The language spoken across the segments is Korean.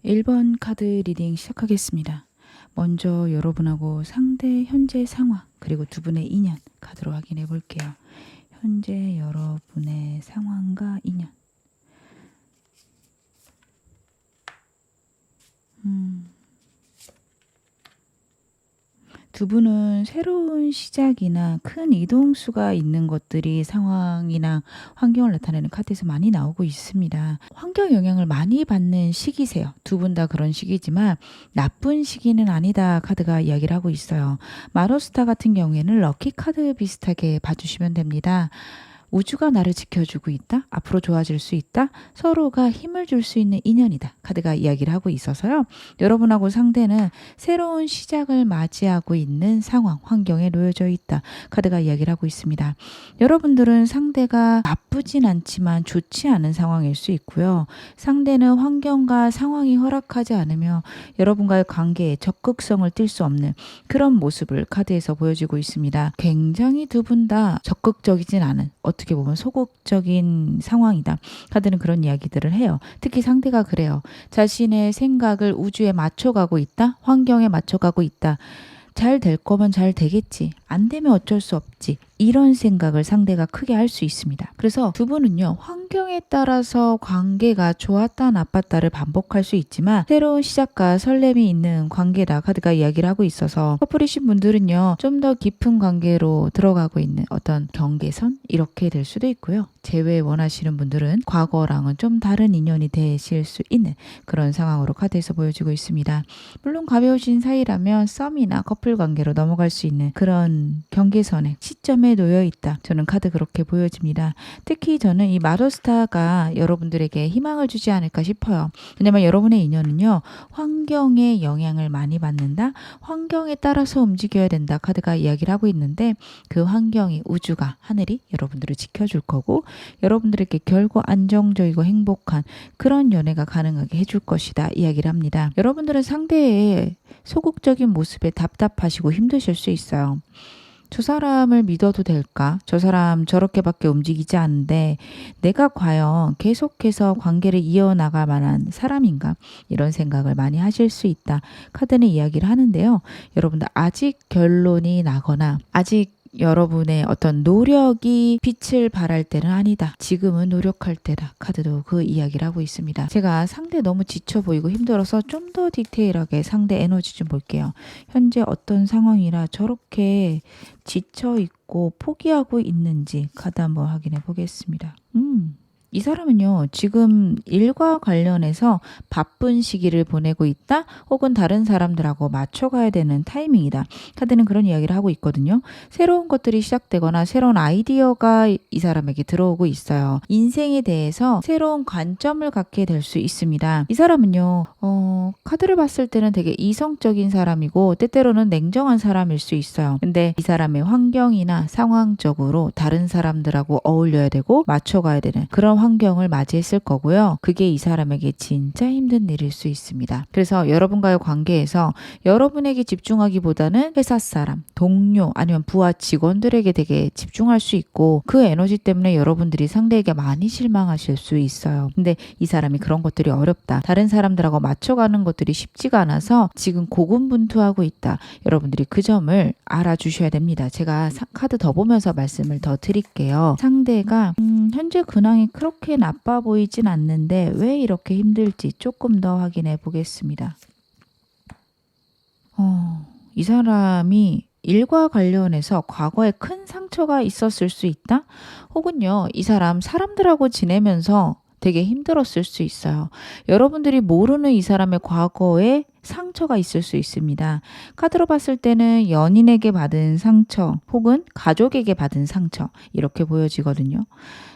1번 카드 리딩 시작하겠습니다. 먼저 여러분하고 상대 현재 상황 그리고 두 분의 인연 카드로 확인해 볼게요. 현재 여러분의 상황과 인연. 두 분은 새로운 시작이나 큰 이동수가 있는 것들이 상황이나 환경을 나타내는 카드에서 많이 나오고 있습니다. 환경 영향을 많이 받는 시기세요. 두 분 다 그런 시기지만 나쁜 시기는 아니다 카드가 이야기를 하고 있어요. 마더스타 같은 경우에는 럭키 카드 비슷하게 봐주시면 됩니다. 우주가 나를 지켜주고 있다. 앞으로 좋아질 수 있다. 서로가 힘을 줄 수 있는 인연이다. 카드가 이야기를 하고 있어서요. 여러분하고 상대는 새로운 시작을 맞이하고 있는 상황, 환경에 놓여져 있다. 카드가 이야기를 하고 있습니다. 여러분들은 상대가 나쁘진 않지만 좋지 않은 상황일 수 있고요. 상대는 환경과 상황이 허락하지 않으며 여러분과의 관계에 적극성을 띨 수 없는 그런 모습을 카드에서 보여주고 있습니다. 굉장히 두 분 다 적극적이진 않은 어떻게 보면 소극적인 상황이다. 카드는 그런 이야기들을 해요. 특히 상대가 그래요. 자신의 생각을 우주에 맞춰가고 있다. 환경에 맞춰가고 있다. 잘 될 거면 잘 되겠지. 안 되면 어쩔 수 없지. 이런 생각을 상대가 크게 할 수 있습니다. 그래서 두 분은요. 환경에 따라서 관계가 좋았다 나빴다를 반복할 수 있지만 새로운 시작과 설렘이 있는 관계다 카드가 이야기를 하고 있어서 커플이신 분들은요. 좀 더 깊은 관계로 들어가고 있는 어떤 경계선 이렇게 될 수도 있고요. 재회 원하시는 분들은 과거랑은 좀 다른 인연이 되실 수 있는 그런 상황으로 카드에서 보여지고 있습니다. 물론 가벼우신 사이라면 썸이나 커플 관계로 넘어갈 수 있는 그런 경계선에 시점에 놓여 있다. 저는 카드 그렇게 보여집니다. 특히 저는 이 마더스타가 여러분들에게 희망을 주지 않을까 싶어요. 왜냐면 여러분의 인연은요. 환경의 영향을 많이 받는다. 환경에 따라서 움직여야 된다. 카드가 이야기를 하고 있는데 그 환경이 우주가 하늘이 여러분들을 지켜줄 거고 여러분들에게 결국 안정적이고 행복한 그런 연애가 가능하게 해줄 것이다. 이야기를 합니다. 여러분들은 상대의 소극적인 모습에 답답하시고 힘드실 수 있어요. 저 사람을 믿어도 될까? 저 사람 저렇게밖에 움직이지 않는데 내가 과연 계속해서 관계를 이어나갈 만한 사람인가? 이런 생각을 많이 하실 수 있다. 카드는 이야기를 하는데요. 여러분들 아직 결론이 나거나 아직 여러분의 어떤 노력이 빛을 발할 때는 아니다. 지금은 노력할 때다. 카드도 그 이야기를 하고 있습니다. 제가 상대 너무 지쳐 보이고 힘들어서 좀 더 디테일하게 상대 에너지 좀 볼게요. 현재 어떤 상황이라 저렇게 지쳐 있고 포기하고 있는지 카드 한번 확인해 보겠습니다. 이 사람은요. 지금 일과 관련해서 바쁜 시기를 보내고 있다. 혹은 다른 사람들하고 맞춰가야 되는 타이밍이다. 카드는 그런 이야기를 하고 있거든요. 새로운 것들이 시작되거나 새로운 아이디어가 이 사람에게 들어오고 있어요. 인생에 대해서 새로운 관점을 갖게 될 수 있습니다. 이 사람은요. 카드를 봤을 때는 되게 이성적인 사람이고 때때로는 냉정한 사람일 수 있어요. 근데 이 사람의 환경이나 상황적으로 다른 사람들하고 어울려야 되고 맞춰가야 되는 그런 환경을 맞이했을 거고요. 그게 이 사람에게 진짜 힘든 일일 수 있습니다. 그래서 여러분과의 관계에서 여러분에게 집중하기보다는 회사 사람, 동료 아니면 부하 직원들에게 되게 집중할 수 있고 그 에너지 때문에 여러분들이 상대에게 많이 실망하실 수 있어요. 근데 이 사람이 그런 것들이 어렵다. 다른 사람들하고 맞춰가는 것들이 쉽지가 않아서 지금 고군분투하고 있다. 여러분들이 그 점을 알아주셔야 됩니다. 제가 카드 더 보면서 말씀을 더 드릴게요. 상대가 현재 근황이 그렇게 나빠 보이진 않는데 왜 이렇게 힘들지 조금 더 확인해 보겠습니다. 이 사람이 일과 관련해서 과거에 큰 상처가 있었을 수 있다? 혹은요, 이 사람들하고 지내면서 되게 힘들었을 수 있어요. 여러분들이 모르는 이 사람의 과거에 상처가 있을 수 있습니다. 카드로 봤을 때는 연인에게 받은 상처 혹은 가족에게 받은 상처 이렇게 보여지거든요.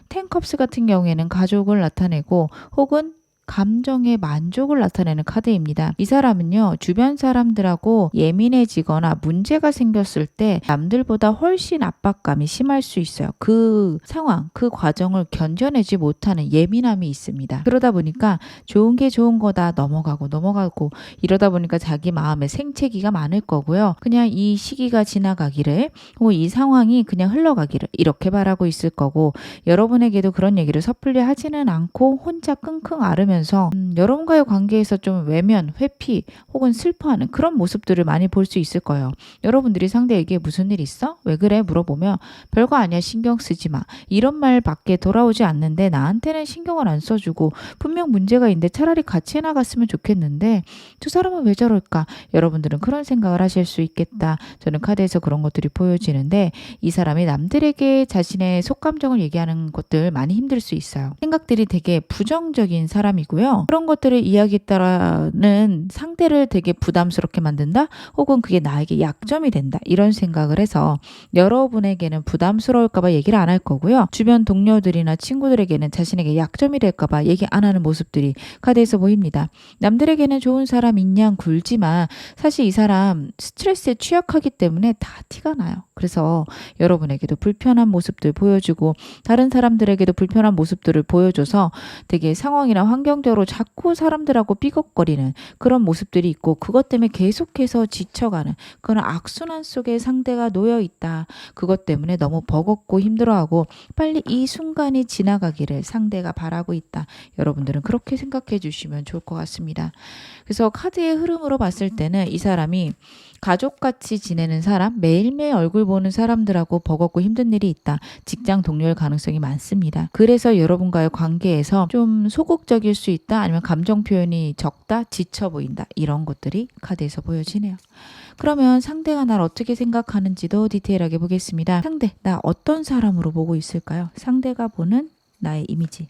텐컵스 같은 경우에는 가족을 나타내고 혹은 감정의 만족을 나타내는 카드입니다. 이 사람은요. 주변 사람들하고 예민해지거나 문제가 생겼을 때 남들보다 훨씬 압박감이 심할 수 있어요. 그 상황, 그 과정을 견뎌내지 못하는 예민함이 있습니다. 그러다 보니까 좋은 게 좋은 거다 넘어가고 이러다 보니까 자기 마음에 생채기가 많을 거고요. 그냥 이 시기가 지나가기를 혹은 이 상황이 그냥 흘러가기를 이렇게 바라고 있을 거고 여러분에게도 그런 얘기를 섣불리 하지는 않고 혼자 끙끙 앓으면서 보면서 여러분과의 관계에서 좀 외면, 회피 혹은 슬퍼하는 그런 모습들을 많이 볼 수 있을 거예요. 여러분들이 상대에게 무슨 일 있어? 왜 그래? 물어보면 별거 아니야, 신경 쓰지 마. 이런 말밖에 돌아오지 않는데 나한테는 신경을 안 써주고 분명 문제가 있는데 차라리 같이 해나갔으면 좋겠는데 두 사람은 왜 저럴까? 여러분들은 그런 생각을 하실 수 있겠다. 저는 카드에서 그런 것들이 보여지는데 이 사람이 남들에게 자신의 속감정을 얘기하는 것들 많이 힘들 수 있어요. 생각들이 되게 부정적인 사람이고요. 그런 것들을 이야기했다라는 상대를 되게 부담스럽게 만든다? 혹은 그게 나에게 약점이 된다. 이런 생각을 해서 여러분에게는 부담스러울까봐 얘기를 안 할 거고요. 주변 동료들이나 친구들에게는 자신에게 약점이 될까봐 얘기 안 하는 모습들이 카드에서 보입니다. 남들에게는 좋은 사람 인양 굴지만 사실 이 사람 스트레스에 취약하기 때문에 다 티가 나요. 그래서 여러분에게도 불편한 모습들 보여주고 다른 사람들에게도 불편한 모습들을 보여줘서 되게 상황이나 환경적으로 자꾸 사람들하고 삐걱거리는 그런 모습들이 있고 그것 때문에 계속해서 지쳐가는 그런 악순환 속에 상대가 놓여 있다. 그것 때문에 너무 버겁고 힘들어하고 빨리 이 순간이 지나가기를 상대가 바라고 있다. 여러분들은 그렇게 생각해 주시면 좋을 것 같습니다. 그래서 카드의 흐름으로 봤을 때는 이 사람이 가족같이 지내는 사람, 매일매일 얼굴 보는 사람들하고 버겁고 힘든 일이 있다. 직장 동료일 가능성이 많습니다. 그래서 여러분과의 관계에서 좀 소극적일 수 있다. 아니면 감정 표현이 적다, 지쳐 보인다. 이런 것들이 카드에서 보여지네요. 그러면 상대가 날 어떻게 생각하는지도 디테일하게 보겠습니다. 상대, 나 어떤 사람으로 보고 있을까요? 상대가 보는 나의 이미지.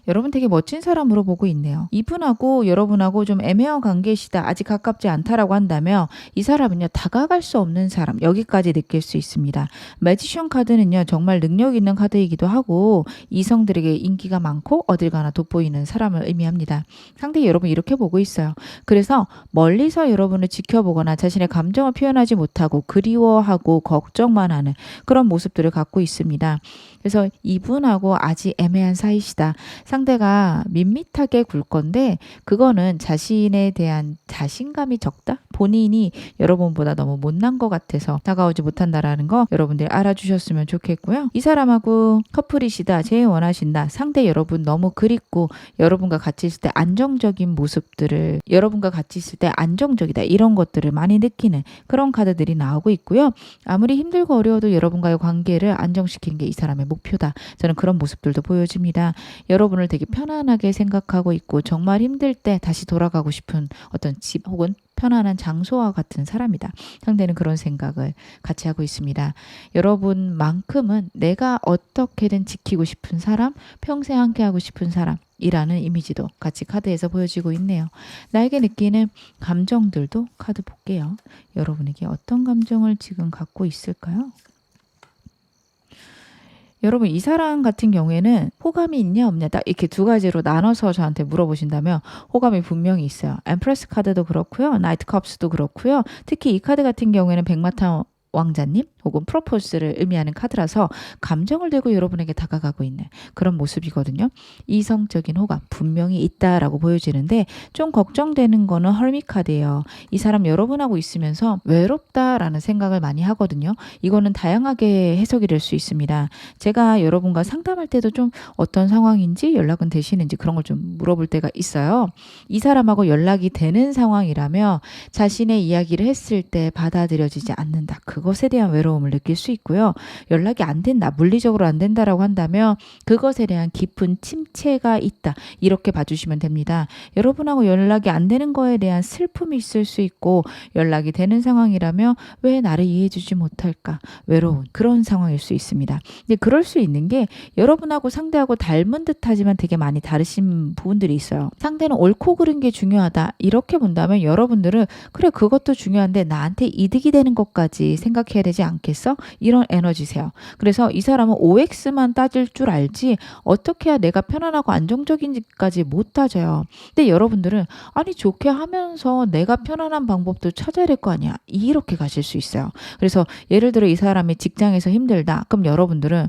여러분 되게 멋진 사람으로 보고 있네요. 이분하고 여러분하고 좀 애매한 관계시다. 아직 가깝지 않다라고 한다면 이 사람은요. 다가갈 수 없는 사람. 여기까지 느낄 수 있습니다. 매지션 카드는요. 정말 능력 있는 카드이기도 하고 이성들에게 인기가 많고 어딜 가나 돋보이는 사람을 의미합니다. 상대 여러분 이렇게 보고 있어요. 그래서 멀리서 여러분을 지켜보거나 자신의 감정을 표현하지 못하고 그리워하고 걱정만 하는 그런 모습들을 갖고 있습니다. 그래서 이분하고 아직 애매한 사이시다. 상대가 밋밋하게 굴 건데 그거는 자신에 대한 자신감이 적다? 본인이 여러분보다 너무 못난 것 같아서 다가오지 못한다라는 거 여러분들 알아주셨으면 좋겠고요. 이 사람하고 커플이시다. 제일 원하신다. 상대 여러분 너무 그립고 여러분과 같이 있을 때 안정적인 모습들을 여러분과 같이 있을 때 안정적이다. 이런 것들을 많이 느끼는 그런 카드들이 나오고 있고요. 아무리 힘들고 어려워도 여러분과의 관계를 안정시키는 게 이 사람의 목표다. 저는 그런 모습들도 보여집니다. 여러분을 되게 편안하게 생각하고 있고 정말 힘들 때 다시 돌아가고 싶은 어떤 집 혹은 편안한 장소와 같은 사람이다. 상대는 그런 생각을 같이 하고 있습니다. 여러분만큼은 내가 어떻게든 지키고 싶은 사람, 평생 함께하고 싶은 사람이라는 이미지도 같이 카드에서 보여지고 있네요. 나에게 느끼는 감정들도 카드 볼게요. 여러분에게 어떤 감정을 지금 갖고 있을까요? 여러분 이 사람 같은 경우에는 호감이 있냐 없냐 딱 이렇게 두 가지로 나눠서 저한테 물어보신다면 호감이 분명히 있어요. 엠프레스 카드도 그렇고요. 나이트 컵스도 그렇고요. 특히 이 카드 같은 경우에는 백마탄 왕자님 혹은 프로포즈를 의미하는 카드라서 감정을 들고 여러분에게 다가가고 있는 그런 모습이거든요. 이성적인 호감 분명히 있다라고 보여지는데 좀 걱정되는 거는 헐밋 카드예요. 이 사람 여러분하고 있으면서 외롭다라는 생각을 많이 하거든요. 이거는 다양하게 해석이 될 수 있습니다. 제가 여러분과 상담할 때도 좀 어떤 상황인지 연락은 되시는지 그런 걸 좀 물어볼 때가 있어요. 이 사람하고 연락이 되는 상황이라며 자신의 이야기를 했을 때 받아들여지지 않는다. 그것에 대한 외로움을 느낄 수 있고요. 연락이 안 된다. 물리적으로 안 된다라고 한다면 그것에 대한 깊은 침체가 있다. 이렇게 봐주시면 됩니다. 여러분하고 연락이 안 되는 거에 대한 슬픔이 있을 수 있고 연락이 되는 상황이라면 왜 나를 이해해주지 못할까? 외로운 그런 상황일 수 있습니다. 근데 그럴 수 있는 게 여러분하고 상대하고 닮은 듯하지만 되게 많이 다르신 부분들이 있어요. 상대는 옳고 그른 게 중요하다. 이렇게 본다면 여러분들은 그래 그것도 중요한데 나한테 이득이 되는 것까지 생각해야 되지 않겠어? 이런 에너지세요. 그래서 이 사람은 OX만 따질 줄 알지 어떻게 해야 내가 편안하고 안정적인지까지 못 따져요. 근데 여러분들은 아니 좋게 하면서 내가 편안한 방법도 찾아야 될 거 아니야. 이렇게 가실 수 있어요. 그래서 예를 들어 이 사람이 직장에서 힘들다. 그럼 여러분들은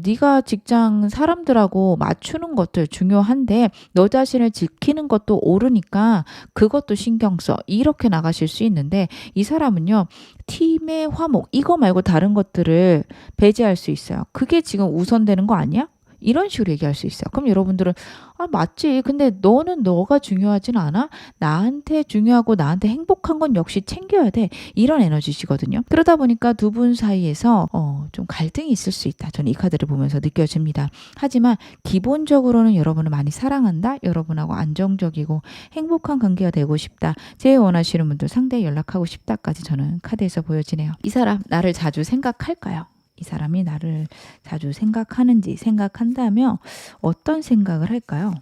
네가 직장 사람들하고 맞추는 것들 중요한데 너 자신을 지키는 것도 옳으니까 그것도 신경 써. 이렇게 나가실 수 있는데 이 사람은요. 팀의 화목 이거 말고 다른 것들을 배제할 수 있어요. 그게 지금 우선되는 거 아니야? 이런 식으로 얘기할 수 있어요. 그럼 여러분들은 아, 맞지. 근데 너는 너가 중요하진 않아? 나한테 중요하고 나한테 행복한 건 역시 챙겨야 돼. 이런 에너지시거든요. 그러다 보니까 두 분 사이에서 좀 갈등이 있을 수 있다. 저는 이 카드를 보면서 느껴집니다. 하지만 기본적으로는 여러분을 많이 사랑한다. 여러분하고 안정적이고 행복한 관계가 되고 싶다. 제일 원하시는 분들 상대에 연락하고 싶다까지 저는 카드에서 보여지네요. 이 사람 나를 자주 생각할까요? 이 사람이 나를 자주 생각하는지 생각한다면 어떤 생각을 할까요?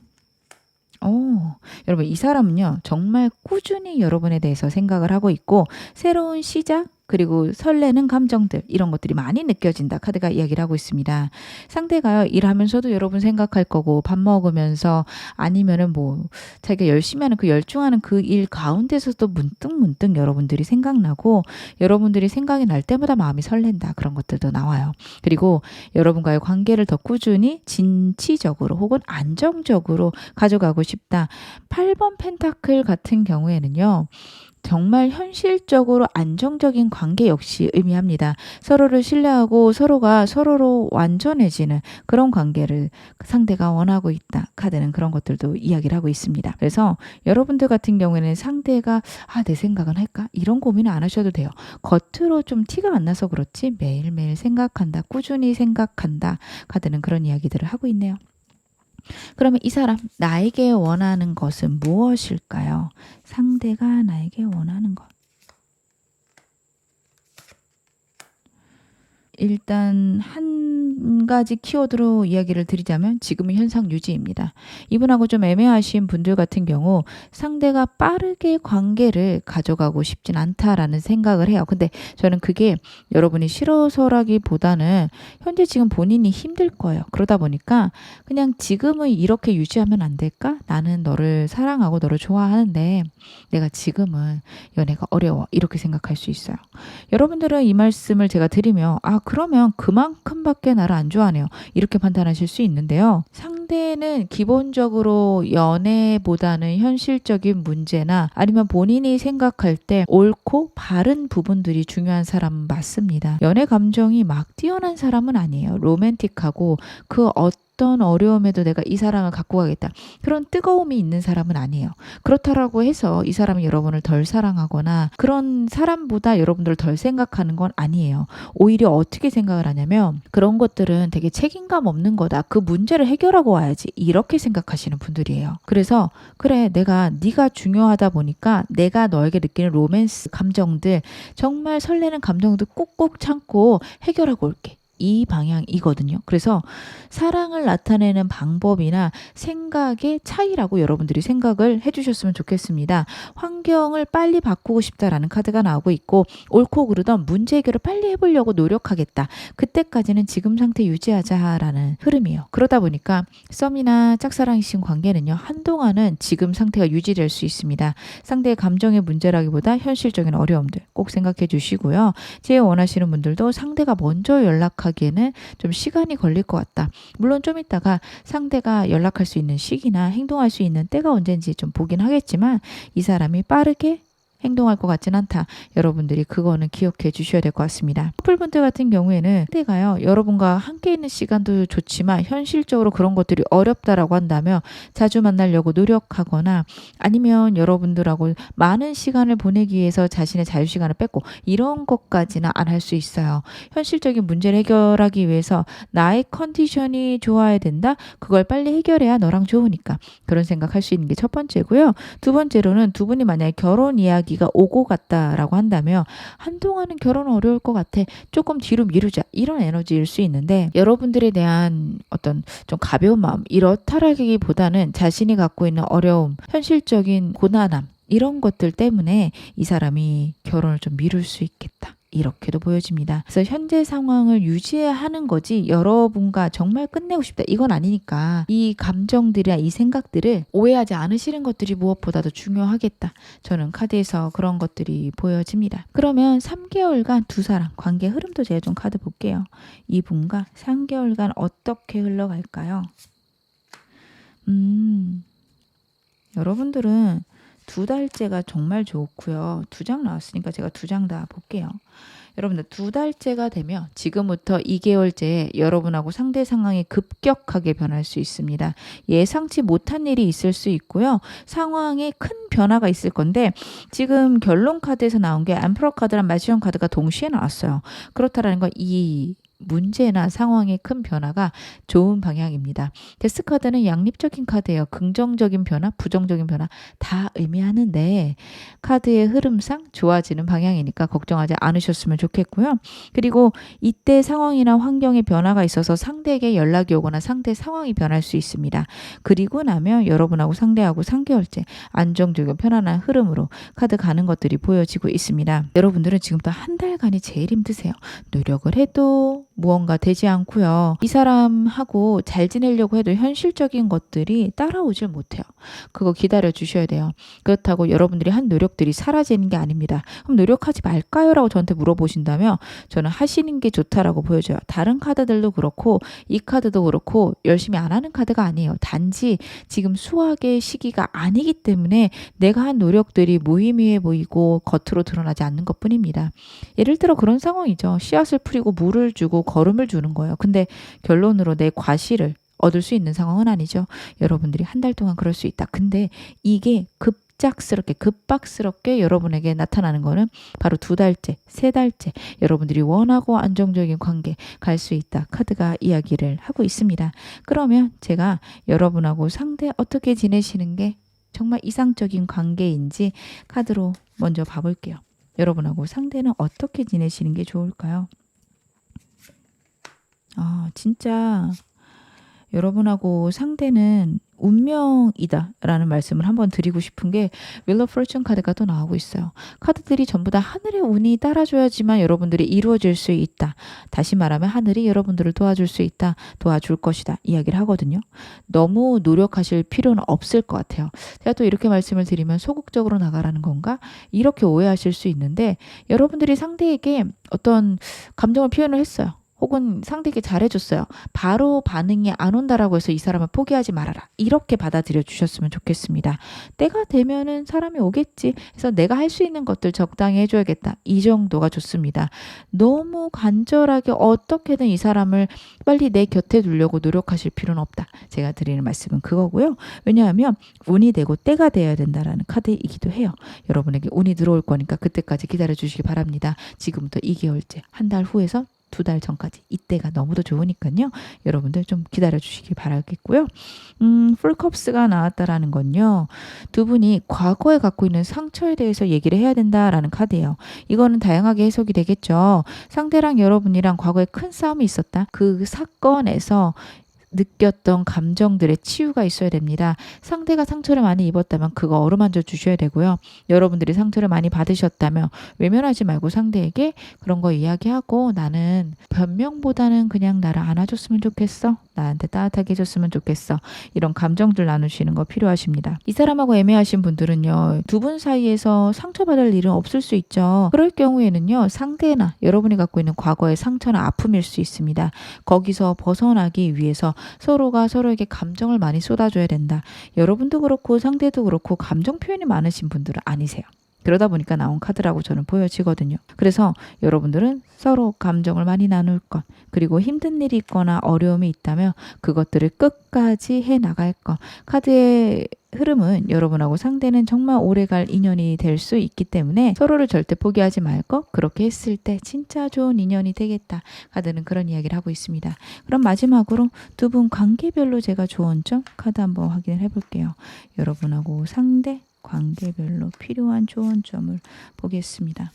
여러분 이 사람은요 정말 꾸준히 여러분에 대해서 생각을 하고 있고 새로운 시작 그리고 설레는 감정들 이런 것들이 많이 느껴진다 카드가 이야기를 하고 있습니다. 상대가요 일하면서도 여러분 생각할 거고 밥 먹으면서 아니면은 뭐 자기가 열심히 하는 그 열중하는 그 일 가운데서도 문득 여러분들이 생각나고 여러분들이 생각이 날 때마다 마음이 설렌다 그런 것들도 나와요. 그리고 여러분과의 관계를 더 꾸준히 진취적으로 혹은 안정적으로 가져가고 싶다. 8번 펜타클 같은 경우에는요. 정말 현실적으로 안정적인 관계 역시 의미합니다. 서로를 신뢰하고 서로가 서로로 완전해지는 그런 관계를 상대가 원하고 있다. 카드는 그런 것들도 이야기를 하고 있습니다. 그래서 여러분들 같은 경우에는 상대가 내 생각은 할까? 이런 고민을 안 하셔도 돼요. 겉으로 좀 티가 안 나서 그렇지 매일매일 생각한다. 꾸준히 생각한다. 카드는 그런 이야기들을 하고 있네요. 그러면 이 사람 나에게 원하는 것은 무엇일까요? 상대가 나에게 원하는 것. 일단 한 가지 키워드로 이야기를 드리자면 지금은 현상 유지입니다. 이분하고 좀 애매하신 분들 같은 경우 상대가 빠르게 관계를 가져가고 싶진 않다라는 생각을 해요. 근데 저는 그게 여러분이 싫어서라기보다는 현재 지금 본인이 힘들 거예요. 그러다 보니까 그냥 지금은 이렇게 유지하면 안 될까? 나는 너를 사랑하고 너를 좋아하는데 내가 지금은 연애가 어려워. 이렇게 생각할 수 있어요. 여러분들은 이 말씀을 제가 드리면 그러면 그만큼밖에 나를 안 좋아하네요. 이렇게 판단하실 수 있는데요. 상대는 기본적으로 연애보다는 현실적인 문제나 아니면 본인이 생각할 때 옳고 바른 부분들이 중요한 사람은 맞습니다. 연애 감정이 막 뛰어난 사람은 아니에요. 로맨틱하고 그 어떤 어려움에도 내가 이 사람을 갖고 가겠다. 그런 뜨거움이 있는 사람은 아니에요. 그렇다라고 해서 이 사람이 여러분을 덜 사랑하거나 그런 사람보다 여러분들을 덜 생각하는 건 아니에요. 오히려 어떻게 생각을 하냐면 그런 것들은 되게 책임감 없는 거다. 그 문제를 해결하고 와야지. 이렇게 생각하시는 분들이에요. 그래서 그래 내가 네가 중요하다 보니까 내가 너에게 느끼는 로맨스 감정들 정말 설레는 감정도 꾹꾹 참고 해결하고 올게. 이 방향이거든요. 그래서 사랑을 나타내는 방법이나 생각의 차이라고 여러분들이 생각을 해주셨으면 좋겠습니다. 환경을 빨리 바꾸고 싶다라는 카드가 나오고 있고 옳고 그르던 문제 해결을 빨리 해보려고 노력하겠다. 그때까지는 지금 상태 유지하자라는 흐름이에요. 그러다 보니까 썸이나 짝사랑이신 관계는요. 한동안은 지금 상태가 유지될 수 있습니다. 상대의 감정의 문제라기보다 현실적인 어려움들 꼭 생각해 주시고요. 제일 원하시는 분들도 상대가 먼저 연락하기에는 좀 시간이 걸릴 것 같다. 물론 좀 있다가 상대가 연락할 수 있는 시기나 행동할 수 있는 때가 언젠지 좀 보긴 하겠지만 이 사람이 빠르게 행동할 것 같진 않다. 여러분들이 그거는 기억해 주셔야 될 것 같습니다. 커플분들 같은 경우에는 상대가요. 여러분과 함께 있는 시간도 좋지만 현실적으로 그런 것들이 어렵다라고 한다면 자주 만나려고 노력하거나 아니면 여러분들하고 많은 시간을 보내기 위해서 자신의 자유시간을 뺏고 이런 것까지는 안 할 수 있어요. 현실적인 문제를 해결하기 위해서 나의 컨디션이 좋아야 된다. 그걸 빨리 해결해야 너랑 좋으니까. 그런 생각할 수 있는 게 첫 번째고요. 두 번째로는 두 분이 만약에 결혼 이야기가 오고 갔다라고 한다면 한동안은 결혼 어려울 것 같아. 조금 뒤로 미루자. 이런 에너지일 수 있는데 여러분들에 대한 어떤 좀 가벼운 마음 이렇다라기보다는 자신이 갖고 있는 어려움, 현실적인 고난함 이런 것들 때문에 이 사람이 결혼을 좀 미룰 수 있겠다. 이렇게도 보여집니다. 그래서 현재 상황을 유지하는 거지 여러분과 정말 끝내고 싶다. 이건 아니니까 이 감정들이나 이 생각들을 오해하지 않으시는 것들이 무엇보다도 중요하겠다. 저는 카드에서 그런 것들이 보여집니다. 그러면 3개월간 두 사람 관계 흐름도 제가 좀 카드 볼게요. 이분과 3개월간 어떻게 흘러갈까요? 여러분들은 두 달째가 정말 좋고요. 두 장 나왔으니까 제가 두 장 다 볼게요. 여러분들 두 달째가 되면 지금부터 2개월째에 여러분하고 상대 상황이 급격하게 변할 수 있습니다. 예상치 못한 일이 있을 수 있고요. 상황에 큰 변화가 있을 건데 지금 결론 카드에서 나온 게 엠퍼러 카드랑 마지션 카드가 동시에 나왔어요. 그렇다라는 건 이 문제나 상황의 큰 변화가 좋은 방향입니다. 데스 카드는 양립적인 카드예요. 긍정적인 변화, 부정적인 변화 다 의미하는데 카드의 흐름상 좋아지는 방향이니까 걱정하지 않으셨으면 좋겠고요. 그리고 이때 상황이나 환경의 변화가 있어서 상대에게 연락이 오거나 상대 상황이 변할 수 있습니다. 그리고 나면 여러분하고 상대하고 3개월째 안정적이고 편안한 흐름으로 카드 가는 것들이 보여지고 있습니다. 여러분들은 지금부터 한 달간이 제일 힘드세요. 노력을 해도 무언가 되지 않고요. 이 사람하고 잘 지내려고 해도 현실적인 것들이 따라오질 못해요. 그거 기다려 주셔야 돼요. 그렇다고 여러분들이 한 노력들이 사라지는 게 아닙니다. 그럼 노력하지 말까요? 라고 저한테 물어보신다면 저는 하시는 게 좋다라고 보여져요. 다른 카드들도 그렇고 이 카드도 그렇고 열심히 안 하는 카드가 아니에요. 단지 지금 수학의 시기가 아니기 때문에 내가 한 노력들이 무의미해 보이고 겉으로 드러나지 않는 것뿐입니다. 예를 들어 그런 상황이죠. 씨앗을 뿌리고 물을 주고 걸음을 주는 거예요. 근데 결론으로 내 과실을 얻을 수 있는 상황은 아니죠. 여러분들이 한 달 동안 그럴 수 있다. 근데 이게 급박스럽게 여러분에게 나타나는 거는 바로 두 달째, 세 달째 여러분들이 원하고 안정적인 관계 갈 수 있다. 카드가 이야기를 하고 있습니다. 그러면 제가 여러분하고 상대 어떻게 지내시는 게 정말 이상적인 관계인지 카드로 먼저 봐볼게요. 여러분하고 상대는 어떻게 지내시는 게 좋을까요? 진짜 여러분하고 상대는 운명이다 라는 말씀을 한번 드리고 싶은 게 윌 오브 포춘 카드가 또 나오고 있어요. 카드들이 전부 다 하늘의 운이 따라줘야지만 여러분들이 이루어질 수 있다. 다시 말하면 하늘이 여러분들을 도와줄 수 있다. 도와줄 것이다. 이야기를 하거든요. 너무 노력하실 필요는 없을 것 같아요. 제가 또 이렇게 말씀을 드리면 소극적으로 나가라는 건가? 이렇게 오해하실 수 있는데 여러분들이 상대에게 어떤 감정을 표현을 했어요. 혹은 상대에게 잘해줬어요. 바로 반응이 안 온다라고 해서 이 사람을 포기하지 말아라. 이렇게 받아들여 주셨으면 좋겠습니다. 때가 되면은 사람이 오겠지. 그래서 내가 할 수 있는 것들 적당히 해줘야겠다. 이 정도가 좋습니다. 너무 간절하게 어떻게든 이 사람을 빨리 내 곁에 두려고 노력하실 필요는 없다. 제가 드리는 말씀은 그거고요. 왜냐하면 운이 되고 때가 되어야 된다라는 카드이기도 해요. 여러분에게 운이 들어올 거니까 그때까지 기다려 주시기 바랍니다. 지금부터 2개월째, 한 달 후에서 2달 전까지 이때가 너무도 좋으니까요. 여러분들 좀 기다려 주시길 바라겠고요. 풀컵스가 나왔다라는 건요. 두 분이 과거에 갖고 있는 상처에 대해서 얘기를 해야 된다라는 카드예요. 이거는 다양하게 해석이 되겠죠. 상대랑 여러분이랑 과거에 큰 싸움이 있었다. 그 사건에서 느꼈던 감정들의 치유가 있어야 됩니다. 상대가 상처를 많이 입었다면 그거 어루만져 주셔야 되고요. 여러분들이 상처를 많이 받으셨다면 외면하지 말고 상대에게 그런 거 이야기하고 나는 변명보다는 그냥 나를 안아줬으면 좋겠어. 나한테 따뜻하게 해줬으면 좋겠어. 이런 감정들 나누시는 거 필요하십니다. 이 사람하고 애매하신 분들은요. 두 분 사이에서 상처받을 일은 없을 수 있죠. 그럴 경우에는요. 상대나 여러분이 갖고 있는 과거의 상처나 아픔일 수 있습니다. 거기서 벗어나기 위해서 서로가 서로에게 감정을 많이 쏟아줘야 된다. 여러분도 그렇고 상대도 그렇고 감정 표현이 많으신 분들은 아니세요. 그러다 보니까 나온 카드라고 저는 보여지거든요. 그래서 여러분들은 서로 감정을 많이 나눌 것, 그리고 힘든 일이 있거나 어려움이 있다면 그것들을 끝까지 해나갈 것. 카드의 흐름은 여러분하고 상대는 정말 오래갈 인연이 될 수 있기 때문에 서로를 절대 포기하지 말 것. 그렇게 했을 때 진짜 좋은 인연이 되겠다. 카드는 그런 이야기를 하고 있습니다. 그럼 마지막으로 두 분 관계별로 제가 좋은 점 카드 한번 확인을 해볼게요. 여러분하고 상대 관계별로 필요한 좋은 점을 보겠습니다.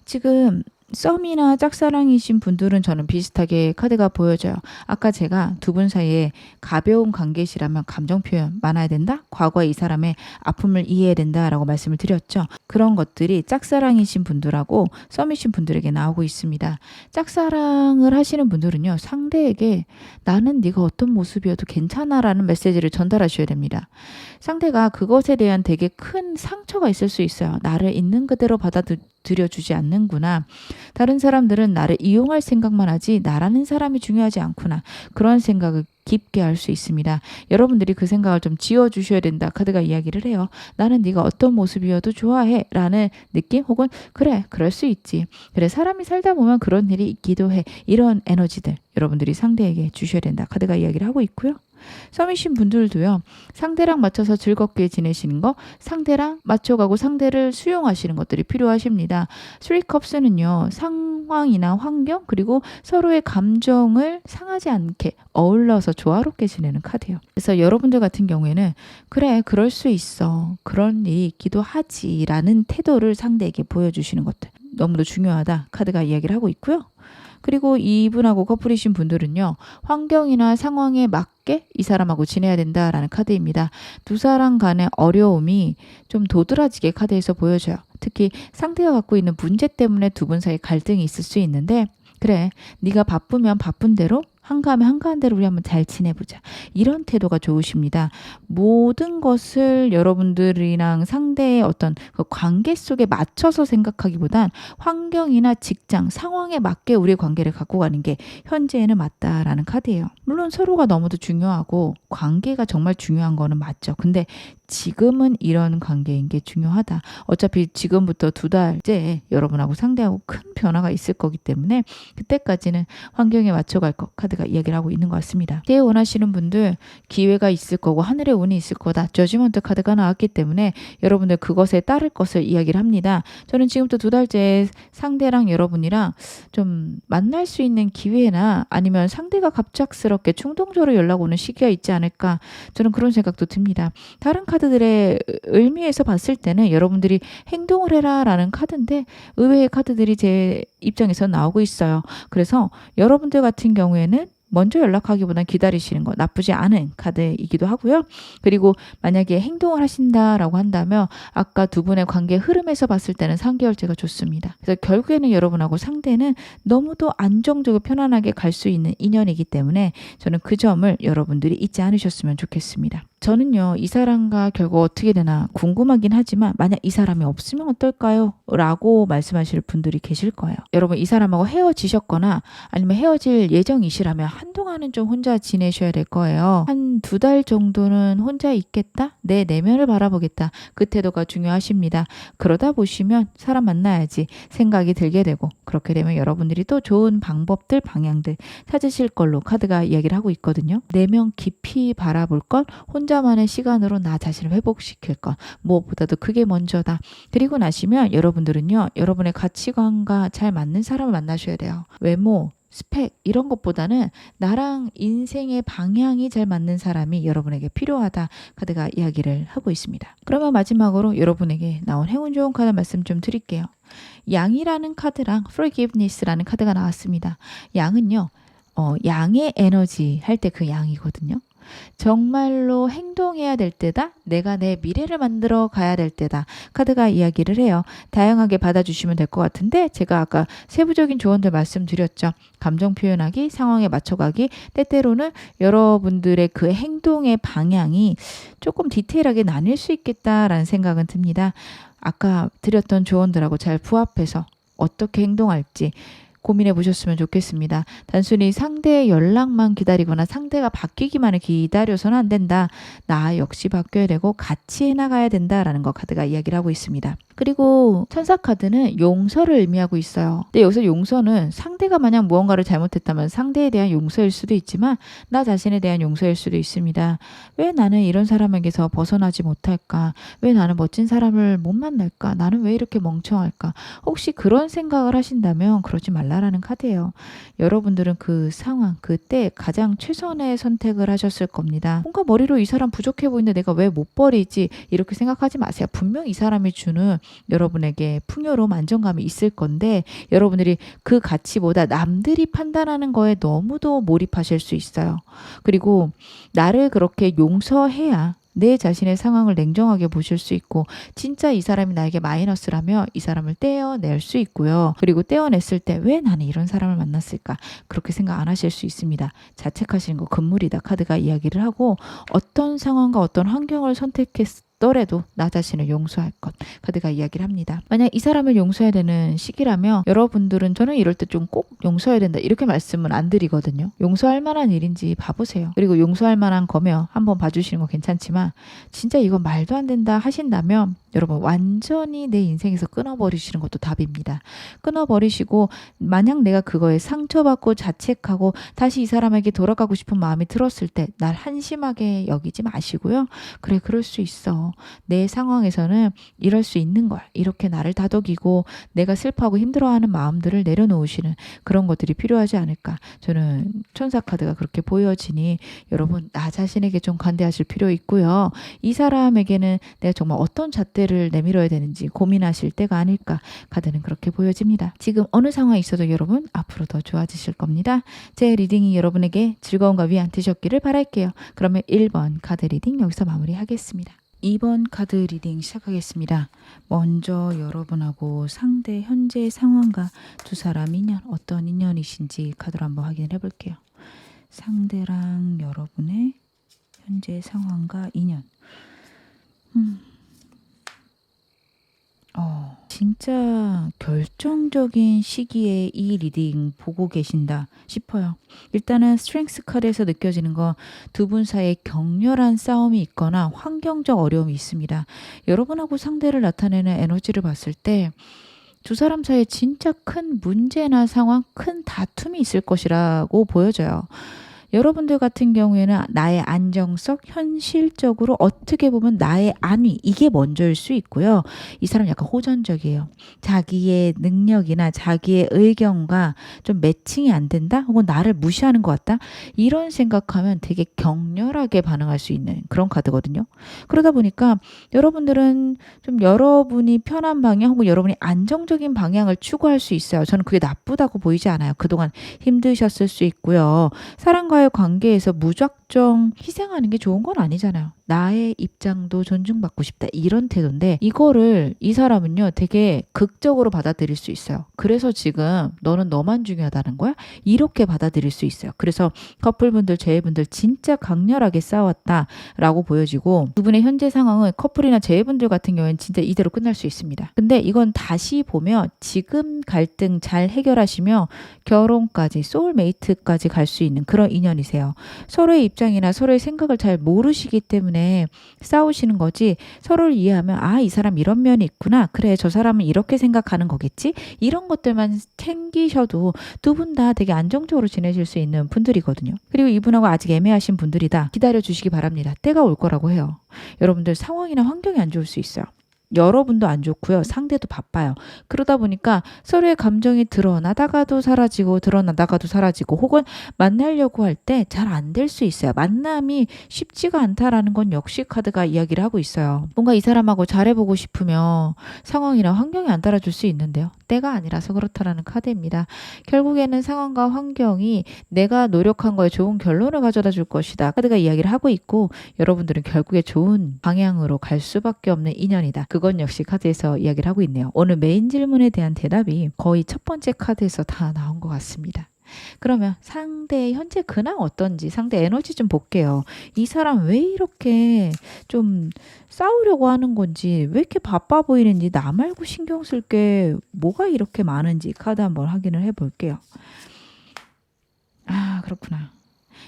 지금 썸이나 짝사랑이신 분들은 저는 비슷하게 카드가 보여져요. 아까 제가 두 분 사이에 가벼운 관계시라면 감정 표현 많아야 된다? 과거에 이 사람의 아픔을 이해해야 된다라고 말씀을 드렸죠. 그런 것들이 짝사랑이신 분들하고 썸이신 분들에게 나오고 있습니다. 짝사랑을 하시는 분들은요. 상대에게 나는 네가 어떤 모습이어도 괜찮아라는 메시지를 전달하셔야 됩니다. 상대가 그것에 대한 되게 큰 상처가 있을 수 있어요. 나를 있는 그대로 받아들여 들여주지 않는구나. 다른 사람들은 나를 이용할 생각만 하지 나라는 사람이 중요하지 않구나. 그런 생각을 깊게 할 수 있습니다. 여러분들이 그 생각을 좀 지워주셔야 된다. 카드가 이야기를 해요. 나는 네가 어떤 모습이어도 좋아해 라는 느낌 혹은 그래 그럴 수 있지. 그래 사람이 살다 보면 그런 일이 있기도 해. 이런 에너지들 여러분들이 상대에게 주셔야 된다. 카드가 이야기를 하고 있고요. 썸이신 분들도요. 상대랑 맞춰서 즐겁게 지내시는 거, 상대랑 맞춰가고 상대를 수용하시는 것들이 필요하십니다. 3컵스는요. 상황이나 환경 그리고 서로의 감정을 상하지 않게 어울러서 조화롭게 지내는 카드예요. 그래서 여러분들 같은 경우에는 그래 그럴 수 있어. 그런 일이 있기도 하지 라는 태도를 상대에게 보여주시는 것들 너무도 중요하다. 카드가 이야기를 하고 있고요. 그리고 이분하고 커플이신 분들은요. 환경이나 상황에 맞게 이 사람하고 지내야 된다라는 카드입니다. 두 사람 간의 어려움이 좀 도드라지게 카드에서 보여져요. 특히 상대가 갖고 있는 문제 때문에 두 분 사이 갈등이 있을 수 있는데 그래 네가 바쁘면 바쁜 대로 한가하면 한가한 대로 우리 한번 잘 지내보자. 이런 태도가 좋으십니다. 모든 것을 여러분들이랑 상대의 어떤 그 관계 속에 맞춰서 생각하기보단 환경이나 직장, 상황에 맞게 우리의 관계를 갖고 가는 게 현재에는 맞다라는 카드예요. 물론 서로가 너무도 중요하고 관계가 정말 중요한 거는 맞죠. 근데 지금은 이런 관계인 게 중요하다. 어차피 지금부터 2달째 여러분하고 상대하고 큰 변화가 있을 거기 때문에 그때까지는 환경에 맞춰갈 것 카드가 이야기를 하고 있는 것 같습니다. 기회 원하시는 분들 기회가 있을 거고 하늘의 운이 있을 거다. 저지먼트 카드가 나왔기 때문에 여러분들 그것에 따를 것을 이야기를 합니다. 저는 지금부터 2달째 상대랑 여러분이랑 좀 만날 수 있는 기회나 아니면 상대가 갑작스럽게 충동적으로 연락 오는 시기가 있지 않을까 저는 그런 생각도 듭니다. 다른 카드들의 의미에서 봤을 때는 여러분들이 행동을 해라 라는 카드인데 의외의 카드들이 제 입장에서 나오고 있어요. 그래서 여러분들 같은 경우에는 먼저 연락하기보다는 기다리시는 거 나쁘지 않은 카드이기도 하고요. 그리고 만약에 행동을 하신다라고 한다면 아까 두 분의 관계 흐름에서 봤을 때는 3개월째가 좋습니다. 그래서 결국에는 여러분하고 상대는 너무도 안정적으로 편안하게 갈 수 있는 인연이기 때문에 저는 그 점을 여러분들이 잊지 않으셨으면 좋겠습니다. 저는요 이 사람과 결국 어떻게 되나 궁금하긴 하지만 만약 이 사람이 없으면 어떨까요? 라고 말씀하실 분들이 계실 거예요. 여러분 이 사람하고 헤어지셨거나 아니면 헤어질 예정이시라면 한동안은 좀 혼자 지내셔야 될 거예요. 한 2달 정도는 혼자 있겠다? 내 내면을 바라보겠다. 그 태도가 중요하십니다. 그러다 보시면 사람 만나야지 생각이 들게 되고 그렇게 되면 여러분들이 또 좋은 방법들 방향들 찾으실 걸로 카드가 이야기를 하고 있거든요. 내면 깊이 바라볼 것 혼자만의 시간으로 나 자신을 회복시킬 것 무엇보다도 그게 먼저다. 그리고 나시면 여러분들은요 여러분의 가치관과 잘 맞는 사람을 만나셔야 돼요. 외모 스펙 이런 것보다는 나랑 인생의 방향이 잘 맞는 사람이 여러분에게 필요하다 카드가 이야기를 하고 있습니다. 그러면 마지막으로 여러분에게 나온 행운 좋은 카드 말씀 좀 드릴게요. 양이라는 카드랑 forgiveness라는 카드가 나왔습니다. 양은요 양의 에너지 할 때 그 양이거든요. 정말로 행동해야 될 때다. 내가 내 미래를 만들어 가야 될 때다. 카드가 이야기를 해요. 다양하게 받아주시면 될 것 같은데 제가 아까 세부적인 조언들 말씀드렸죠. 감정 표현하기, 상황에 맞춰가기, 때때로는 여러분들의 그 행동의 방향이 조금 디테일하게 나뉠 수 있겠다라는 생각은 듭니다. 아까 드렸던 조언들하고 잘 부합해서 어떻게 행동할지 고민해 보셨으면 좋겠습니다. 단순히 상대의 연락만 기다리거나 상대가 바뀌기만을 기다려서는 안 된다. 나 역시 바뀌어야 되고 같이 해나가야 된다라는 거 카드가 이야기를 하고 있습니다. 그리고 천사 카드는 용서를 의미하고 있어요. 근데 여기서 용서는 상대가 만약 무언가를 잘못했다면 상대에 대한 용서일 수도 있지만 나 자신에 대한 용서일 수도 있습니다. 왜 나는 이런 사람에게서 벗어나지 못할까? 왜 나는 멋진 사람을 못 만날까? 나는 왜 이렇게 멍청할까? 혹시 그런 생각을 하신다면 그러지 말라라는 카드예요. 여러분들은 그 상황, 그때 가장 최선의 선택을 하셨을 겁니다. 뭔가 머리로 이 사람 부족해 보이는데 내가 왜 못 버리지? 이렇게 생각하지 마세요. 분명 이 사람이 주는 여러분에게 풍요로움, 안정감이 있을 건데 여러분들이 그 가치보다 남들이 판단하는 거에 너무도 몰입하실 수 있어요. 그리고 나를 그렇게 용서해야 내 자신의 상황을 냉정하게 보실 수 있고 진짜 이 사람이 나에게 마이너스라면 이 사람을 떼어낼 수 있고요. 그리고 떼어냈을 때 왜 나는 이런 사람을 만났을까? 그렇게 생각 안 하실 수 있습니다. 자책하시는 거 금물이다 카드가 이야기를 하고 어떤 상황과 어떤 환경을 선택했을 더라도 나 자신을 용서할 것. 카드가 이야기를 합니다. 만약 이 사람을 용서해야 되는 시기라면 여러분들은 저는 이럴 때 좀 꼭 용서해야 된다 이렇게 말씀은 안 드리거든요. 용서할 만한 일인지 봐보세요. 그리고 용서할 만한 거면 한번 봐주시는 거 괜찮지만 진짜 이건 말도 안 된다 하신다면 여러분 완전히 내 인생에서 끊어버리시는 것도 답입니다. 끊어버리시고 만약 내가 그거에 상처받고 자책하고 다시 이 사람에게 돌아가고 싶은 마음이 들었을 때 날 한심하게 여기지 마시고요. 그래 그럴 수 있어. 내 상황에서는 이럴 수 있는 거야. 이렇게 나를 다독이고 내가 슬퍼하고 힘들어하는 마음들을 내려놓으시는 그런 것들이 필요하지 않을까. 저는 천사 카드가 그렇게 보여지니 여러분 나 자신에게 좀 관대하실 필요 있고요. 이 사람에게는 내가 정말 어떤 잣대를 내밀어야 되는지 고민하실 때가 아닐까. 카드는 그렇게 보여집니다. 지금 어느 상황에 있어도 여러분 앞으로 더 좋아지실 겁니다. 제 리딩이 여러분에게 즐거움과 위안 되셨기를 바랄게요. 그러면 1번 카드 리딩 여기서 마무리하겠습니다. 2번 카드 리딩 시작하겠습니다. 먼저 여러분하고 상대 현재 상황과 두 사람 인연 어떤 인연이신지 카드로 한번 확인을 해볼게요. 상대랑 여러분의 현재 상황과 인연. 진짜 결정적인 시기에 이 리딩 보고 계신다 싶어요. 일단은 스트렝스 카드에서 느껴지는 건 두 분 사이에 격렬한 싸움이 있거나 환경적 어려움이 있습니다. 여러분하고 상대를 나타내는 에너지를 봤을 때 두 사람 사이에 진짜 큰 문제나 상황, 큰 다툼이 있을 것이라고 보여져요. 여러분들 같은 경우에는 나의 안정성, 현실적으로 어떻게 보면 나의 안위 이게 먼저일 수 있고요. 이 사람 약간 호전적이에요. 자기의 능력이나 자기의 의견과 좀 매칭이 안 된다? 혹은 나를 무시하는 것 같다? 이런 생각하면 되게 격렬하게 반응할 수 있는 그런 카드거든요. 그러다 보니까 여러분들은 좀 여러분이 편한 방향 혹은 여러분이 안정적인 방향을 추구할 수 있어요. 저는 그게 나쁘다고 보이지 않아요. 그동안 힘드셨을 수 있고요. 사랑과의 관계에서 무작정 희생하는 게 좋은 건 아니잖아요. 나의 입장도 존중받고 싶다 이런 태도인데 이거를 이 사람은요 되게 극적으로 받아들일 수 있어요. 그래서 지금 너는 너만 중요하다는 거야? 이렇게 받아들일 수 있어요. 그래서 커플분들 재회분들 진짜 강렬하게 싸웠다라고 보여지고 두 분의 현재 상황은 커플이나 재회분들 같은 경우에는 진짜 이대로 끝날 수 있습니다. 근데 이건 다시 보면 지금 갈등 잘 해결하시며 결혼까지 소울메이트까지 갈 수 있는 그런 인연이세요. 서로의 입장이나 서로의 생각을 잘 모르시기 때문에 싸우시는 거지 서로를 이해하면 아, 이 사람 이런 면이 있구나. 그래, 저 사람은 이렇게 생각하는 거겠지. 이런 것들만 챙기셔도 두 분 다 되게 안정적으로 지내실 수 있는 분들이거든요. 그리고 이분하고 아직 애매하신 분들이다. 기다려 주시기 바랍니다. 때가 올 거라고 해요. 여러분들 상황이나 환경이 안 좋을 수 있어요. 여러분도 안 좋고요. 상대도 바빠요. 그러다 보니까 서로의 감정이 드러나다가도 사라지고 드러나다가도 사라지고 혹은 만나려고 할 때 잘 안 될 수 있어요. 만남이 쉽지가 않다라는 건 역시 카드가 이야기를 하고 있어요. 뭔가 이 사람하고 잘해보고 싶으면 상황이나 환경이 안 따라줄 수 있는데요. 때가 아니라서 그렇다라는 카드입니다. 결국에는 상황과 환경이 내가 노력한 거에 좋은 결론을 가져다 줄 것이다. 카드가 이야기를 하고 있고 여러분들은 결국에 좋은 방향으로 갈 수밖에 없는 인연이다. 그건 역시 카드에서 이야기를 하고 있네요. 오늘 메인 질문에 대한 대답이 거의 첫 번째 카드에서 다 나온 것 같습니다. 그러면 상대의 현재 근황 어떤지 상대 에너지 좀 볼게요. 이 사람 왜 이렇게 좀 싸우려고 하는 건지 왜 이렇게 바빠 보이는지 나 말고 신경 쓸 게 뭐가 이렇게 많은지 카드 한번 확인을 해볼게요. 아, 그렇구나.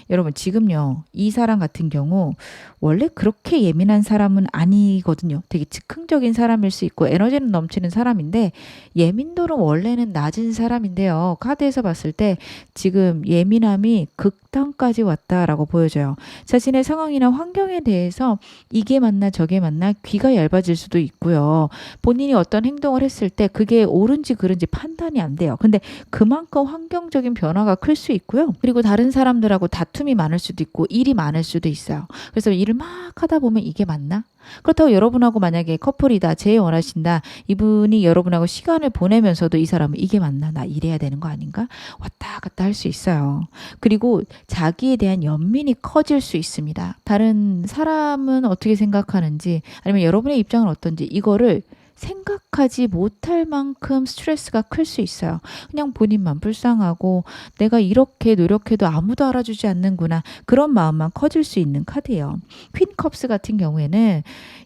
여러분 지금요 이 사람 같은 경우 원래 그렇게 예민한 사람은 아니거든요. 되게 즉흥적인 사람일 수 있고 에너지는 넘치는 사람인데 예민도는 원래는 낮은 사람인데요. 카드에서 봤을 때 지금 예민함이 극단까지 왔다라고 보여져요. 자신의 상황이나 환경에 대해서 이게 맞나 저게 맞나 귀가 얇아질 수도 있고요. 본인이 어떤 행동을 했을 때 그게 옳은지 그른지 판단이 안 돼요. 근데 그만큼 환경적인 변화가 클 수 있고요. 그리고 다른 사람들하고 다툼이 많을 수도 있고 일이 많을 수도 있어요. 그래서 일을 막 하다 보면 이게 맞나? 그렇다고 여러분하고 만약에 커플이다, 제일 원하신다, 이분이 여러분하고 시간을 보내면서도 이 사람은 이게 맞나? 나 일해야 되는 거 아닌가? 왔다 갔다 할 수 있어요. 그리고 자기에 대한 연민이 커질 수 있습니다. 다른 사람은 어떻게 생각하는지 아니면 여러분의 입장은 어떤지 이거를 생각하지 못할 만큼 스트레스가 클 수 있어요. 그냥 본인만 불쌍하고 내가 이렇게 노력해도 아무도 알아주지 않는구나. 그런 마음만 커질 수 있는 카드예요. 퀸 컵스 같은 경우에는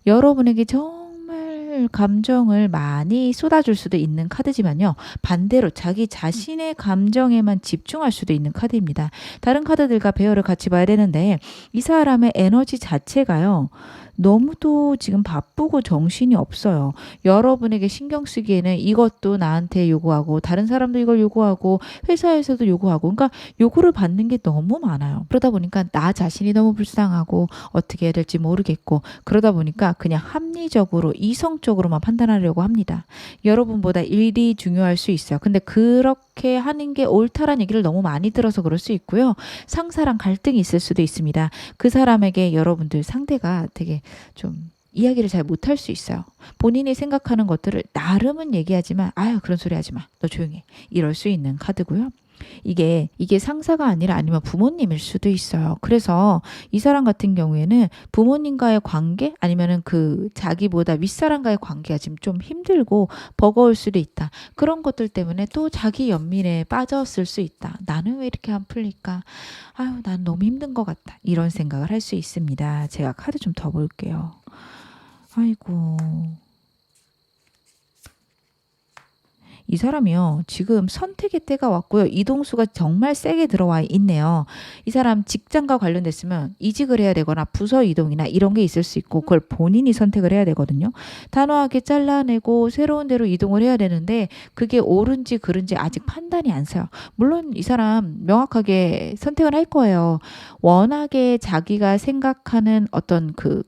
여러분에게 정말 감정을 많이 쏟아줄 수도 있는 카드지만요. 반대로 자기 자신의 감정에만 집중할 수도 있는 카드입니다. 다른 카드들과 배열을 같이 봐야 되는데 이 사람의 에너지 자체가요. 너무도 지금 바쁘고 정신이 없어요. 여러분에게 신경 쓰기에는 이것도 나한테 요구하고 다른 사람도 이걸 요구하고 회사에서도 요구하고 그러니까 요구를 받는 게 너무 많아요. 그러다 보니까 나 자신이 너무 불쌍하고 어떻게 해야 될지 모르겠고 그러다 보니까 그냥 합리적으로 이성적으로만 판단하려고 합니다. 여러분보다 일이 중요할 수 있어요. 근데 그렇게 하는 게 옳다란 얘기를 너무 많이 들어서 그럴 수 있고요. 상사랑 갈등이 있을 수도 있습니다. 그 사람에게 여러분들 상대가 되게 좀 이야기를 잘 못할 수 있어요. 본인이 생각하는 것들을 나름은 얘기하지만 아유 그런 소리 하지 마. 너 조용히 해. 이럴 수 있는 카드고요. 이게 상사가 아니라 아니면 부모님일 수도 있어요. 그래서 이 사람 같은 경우에는 부모님과의 관계 아니면은 그 자기보다 윗사람과의 관계가 지금 좀 힘들고 버거울 수도 있다. 그런 것들 때문에 또 자기 연민에 빠졌을 수 있다. 나는 왜 이렇게 안 풀릴까? 아유, 난 너무 힘든 것 같다. 이런 생각을 할 수 있습니다. 제가 카드 좀 더 볼게요. 아이고. 이 사람이요. 지금 선택의 때가 왔고요. 이동수가 정말 세게 들어와 있네요. 이 사람 직장과 관련됐으면 이직을 해야 되거나 부서 이동이나 이런 게 있을 수 있고 그걸 본인이 선택을 해야 되거든요. 단호하게 잘라내고 새로운 데로 이동을 해야 되는데 그게 옳은지 그른지 아직 판단이 안 서요. 물론 이 사람 명확하게 선택을 할 거예요. 워낙에 자기가 생각하는 어떤 그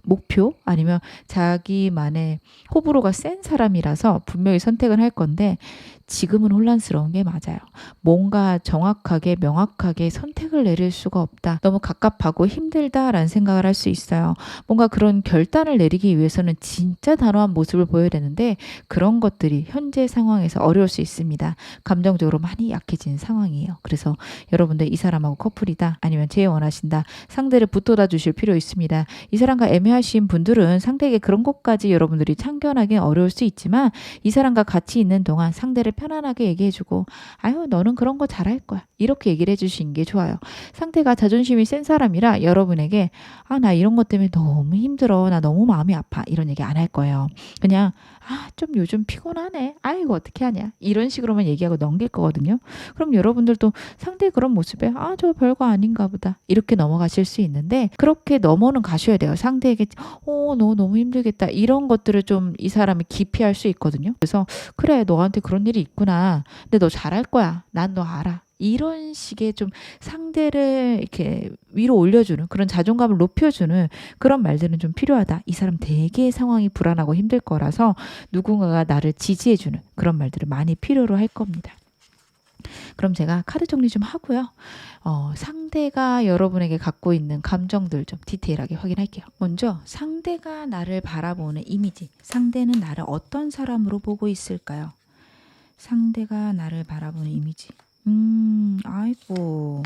목표 아니면 자기만의 호불호가 센 사람이라서 분명히 선택을 할 건데 지금은 혼란스러운 게 맞아요. 뭔가 정확하게 명확하게 선택을 내릴 수가 없다. 너무 갑갑하고 힘들다라는 생각을 할 수 있어요. 뭔가 그런 결단을 내리기 위해서는 진짜 단호한 모습을 보여야 되는데 그런 것들이 현재 상황에서 어려울 수 있습니다. 감정적으로 많이 약해진 상황이에요. 그래서 여러분들 이 사람하고 커플이다 아니면 재원하신다 상대를 붙어다 주실 필요 있습니다. 이 사람과 애매하신 분들은 상대에게 그런 것까지 여러분들이 참견하기 어려울 수 있지만 이 사람과 같이 있는 동안 상대를 편안하게 얘기해주고 아유 너는 그런 거 잘할 거야 이렇게 얘기를 해주시는 게 좋아요. 상대가 자존심이 센 사람이라 여러분에게 아 나 이런 것 때문에 너무 힘들어 나 너무 마음이 아파 이런 얘기 안 할 거예요. 그냥 아 좀 요즘 피곤하네 아이고 어떻게 하냐 이런 식으로만 얘기하고 넘길 거거든요. 그럼 여러분들도 상대의 그런 모습에 아 저 별거 아닌가 보다 이렇게 넘어가실 수 있는데 그렇게 넘어는 가셔야 돼요. 상대에게 너 너무 힘들겠다 이런 것들을 좀 이 사람이 기피할 수 있거든요. 그래서 그래 너한테 그런 일이 있구나 근데 너 잘할 거야 난 너 알아 이런 식의 좀 상대를 이렇게 위로 올려주는 그런 자존감을 높여주는 그런 말들은 좀 필요하다. 이 사람 되게 상황이 불안하고 힘들 거라서 누군가가 나를 지지해주는 그런 말들을 많이 필요로 할 겁니다. 그럼 제가 카드 정리 좀 하고요. 상대가 여러분에게 갖고 있는 감정들 좀 디테일하게 확인할게요. 먼저 상대가 나를 바라보는 이미지. 상대는 나를 어떤 사람으로 보고 있을까요? 상대가 나를 바라보는 이미지. 아이고.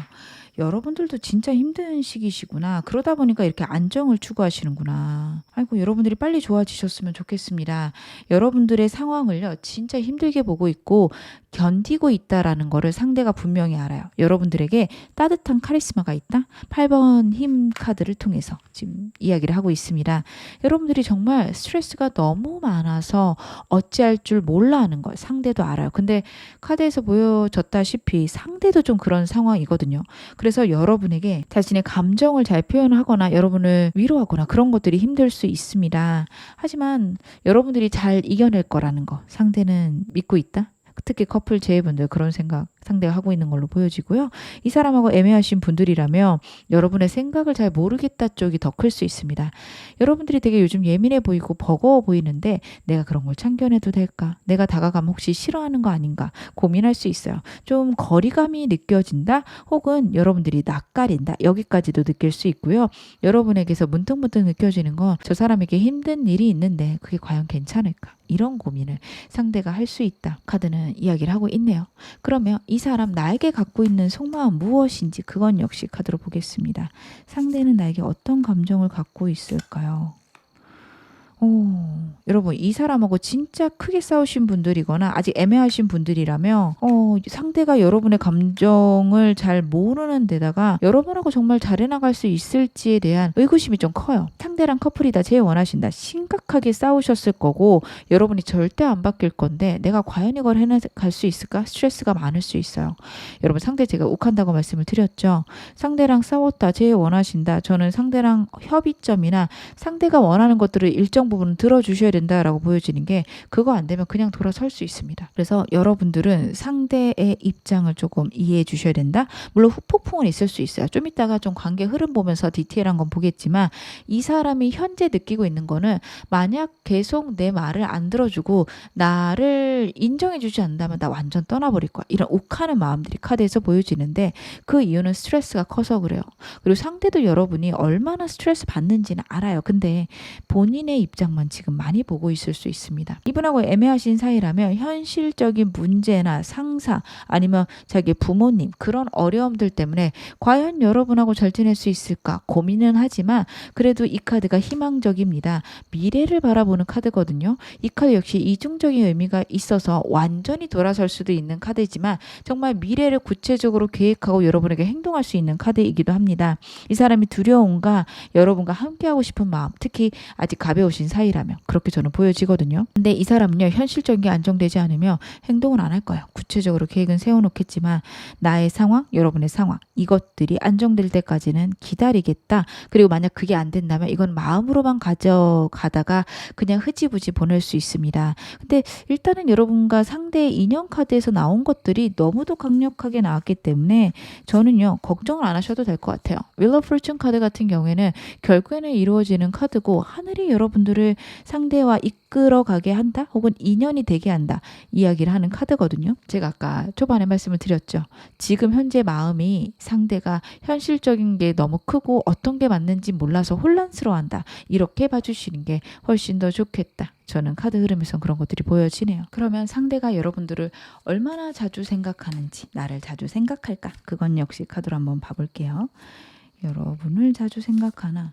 여러분들도 진짜 힘든 시기시구나. 그러다 보니까 이렇게 안정을 추구하시는구나. 아이고, 여러분들이 빨리 좋아지셨으면 좋겠습니다. 여러분들의 상황을요, 진짜 힘들게 보고 있고, 견디고 있다라는 거를 상대가 분명히 알아요. 여러분들에게 따뜻한 카리스마가 있다? 8번 힘 카드를 통해서 지금 이야기를 하고 있습니다. 여러분들이 정말 스트레스가 너무 많아서 어찌할 줄 몰라 하는 걸 상대도 알아요. 근데 카드에서 보여졌다시피 상대도 좀 그런 상황이거든요. 그래서 여러분에게 자신의 감정을 잘 표현하거나 여러분을 위로하거나 그런 것들이 힘들 수 있습니다. 하지만 여러분들이 잘 이겨낼 거라는 거 상대는 믿고 있다. 특히 커플 재회분들 그런 생각 상대가 하고 있는 걸로 보여지고요. 이 사람하고 애매하신 분들이라면 여러분의 생각을 잘 모르겠다 쪽이 더 클 수 있습니다. 여러분들이 되게 요즘 예민해 보이고 버거워 보이는데 내가 그런 걸 참견해도 될까? 내가 다가가면 혹시 싫어하는 거 아닌가? 고민할 수 있어요. 좀 거리감이 느껴진다? 혹은 여러분들이 낯가린다? 여기까지도 느낄 수 있고요. 여러분에게서 문득문득 느껴지는 건 저 사람에게 힘든 일이 있는데 그게 과연 괜찮을까? 이런 고민을 상대가 할 수 있다. 카드는 이야기를 하고 있네요. 그러면 이 사람 나에게 갖고 있는 속마음 무엇인지 그건 역시 카드로 보겠습니다. 상대는 나에게 어떤 감정을 갖고 있을까요? 여러분 이 사람하고 진짜 크게 싸우신 분들이거나 아직 애매하신 분들이라면 상대가 여러분의 감정을 잘 모르는 데다가 여러분하고 정말 잘 해나갈 수 있을지에 대한 의구심이 좀 커요. 상대랑 커플이다, 제일 원하신다, 심각하게 싸우셨을 거고 여러분이 절대 안 바뀔 건데 내가 과연 이걸 해나갈 수 있을까? 스트레스가 많을 수 있어요. 여러분 상대 제가 욱한다고 말씀을 드렸죠. 상대랑 싸웠다, 제일 원하신다. 저는 상대랑 협의점이나 상대가 원하는 것들을 일정 부분 들어주셔야 된다라고 보여지는 게, 그거 안 되면 그냥 돌아설 수 있습니다. 그래서 여러분들은 상대의 입장을 조금 이해해 주셔야 된다. 물론 후폭풍은 있을 수 있어요. 좀 이따가 좀 관계 흐름 보면서 디테일한 건 보겠지만 이 사람이 현재 느끼고 있는 거는 만약 계속 내 말을 안 들어주고 나를 인정해 주지 않는다면 나 완전 떠나버릴 거야. 이런 욱하는 마음들이 카드에서 보여지는데 그 이유는 스트레스가 커서 그래요. 그리고 상대도 여러분이 얼마나 스트레스 받는지는 알아요. 근데 본인의 입장만 지금 많이 보고 있을 수 있습니다. 이분하고 애매하신 사이라면 현실적인 문제나 상사 아니면 자기 부모님 그런 어려움들 때문에 과연 여러분하고 잘 지낼 수 있을까 고민은 하지만 그래도 이 카드가 희망적입니다. 미래를 바라보는 카드거든요. 이 카드 역시 이중적인 의미가 있어서 완전히 돌아설 수도 있는 카드지만 정말 미래를 구체적으로 계획하고 여러분에게 행동할 수 있는 카드이기도 합니다. 이 사람이 두려움과 여러분과 함께하고 싶은 마음, 특히 아직 가벼우신 사이라면 그렇게 저는 보여지거든요. 근데 이 사람은요, 현실적인 게 안정되지 않으면 행동을 안 할 거예요. 구체적으로 계획은 세워놓겠지만 나의 상황, 여러분의 상황, 이것들이 안정될 때까지는 기다리겠다. 그리고 만약 그게 안 된다면 이건 마음으로만 가져가다가 그냥 흐지부지 보낼 수 있습니다. 근데 일단은 여러분과 상대의 인연 카드에서 나온 것들이 너무도 강력하게 나왔기 때문에 저는요, 걱정을 안 하셔도 될 것 같아요. 윌 오브 포춘 카드 같은 경우에는 결국에는 이루어지는 카드고 하늘이 여러분들을 상대와 이끌어가게 한다 혹은 인연이 되게 한다 이야기를 하는 카드거든요. 제가 아까 초반에 말씀을 드렸죠. 지금 현재 마음이 상대가 현실적인 게 너무 크고 어떤 게 맞는지 몰라서 혼란스러워한다. 이렇게 봐주시는 게 훨씬 더 좋겠다. 저는 카드 흐름에서 그런 것들이 보여지네요. 그러면 상대가 여러분들을 얼마나 자주 생각하는지, 나를 자주 생각할까? 그건 역시 카드로 한번 봐볼게요. 여러분을 자주 생각하나?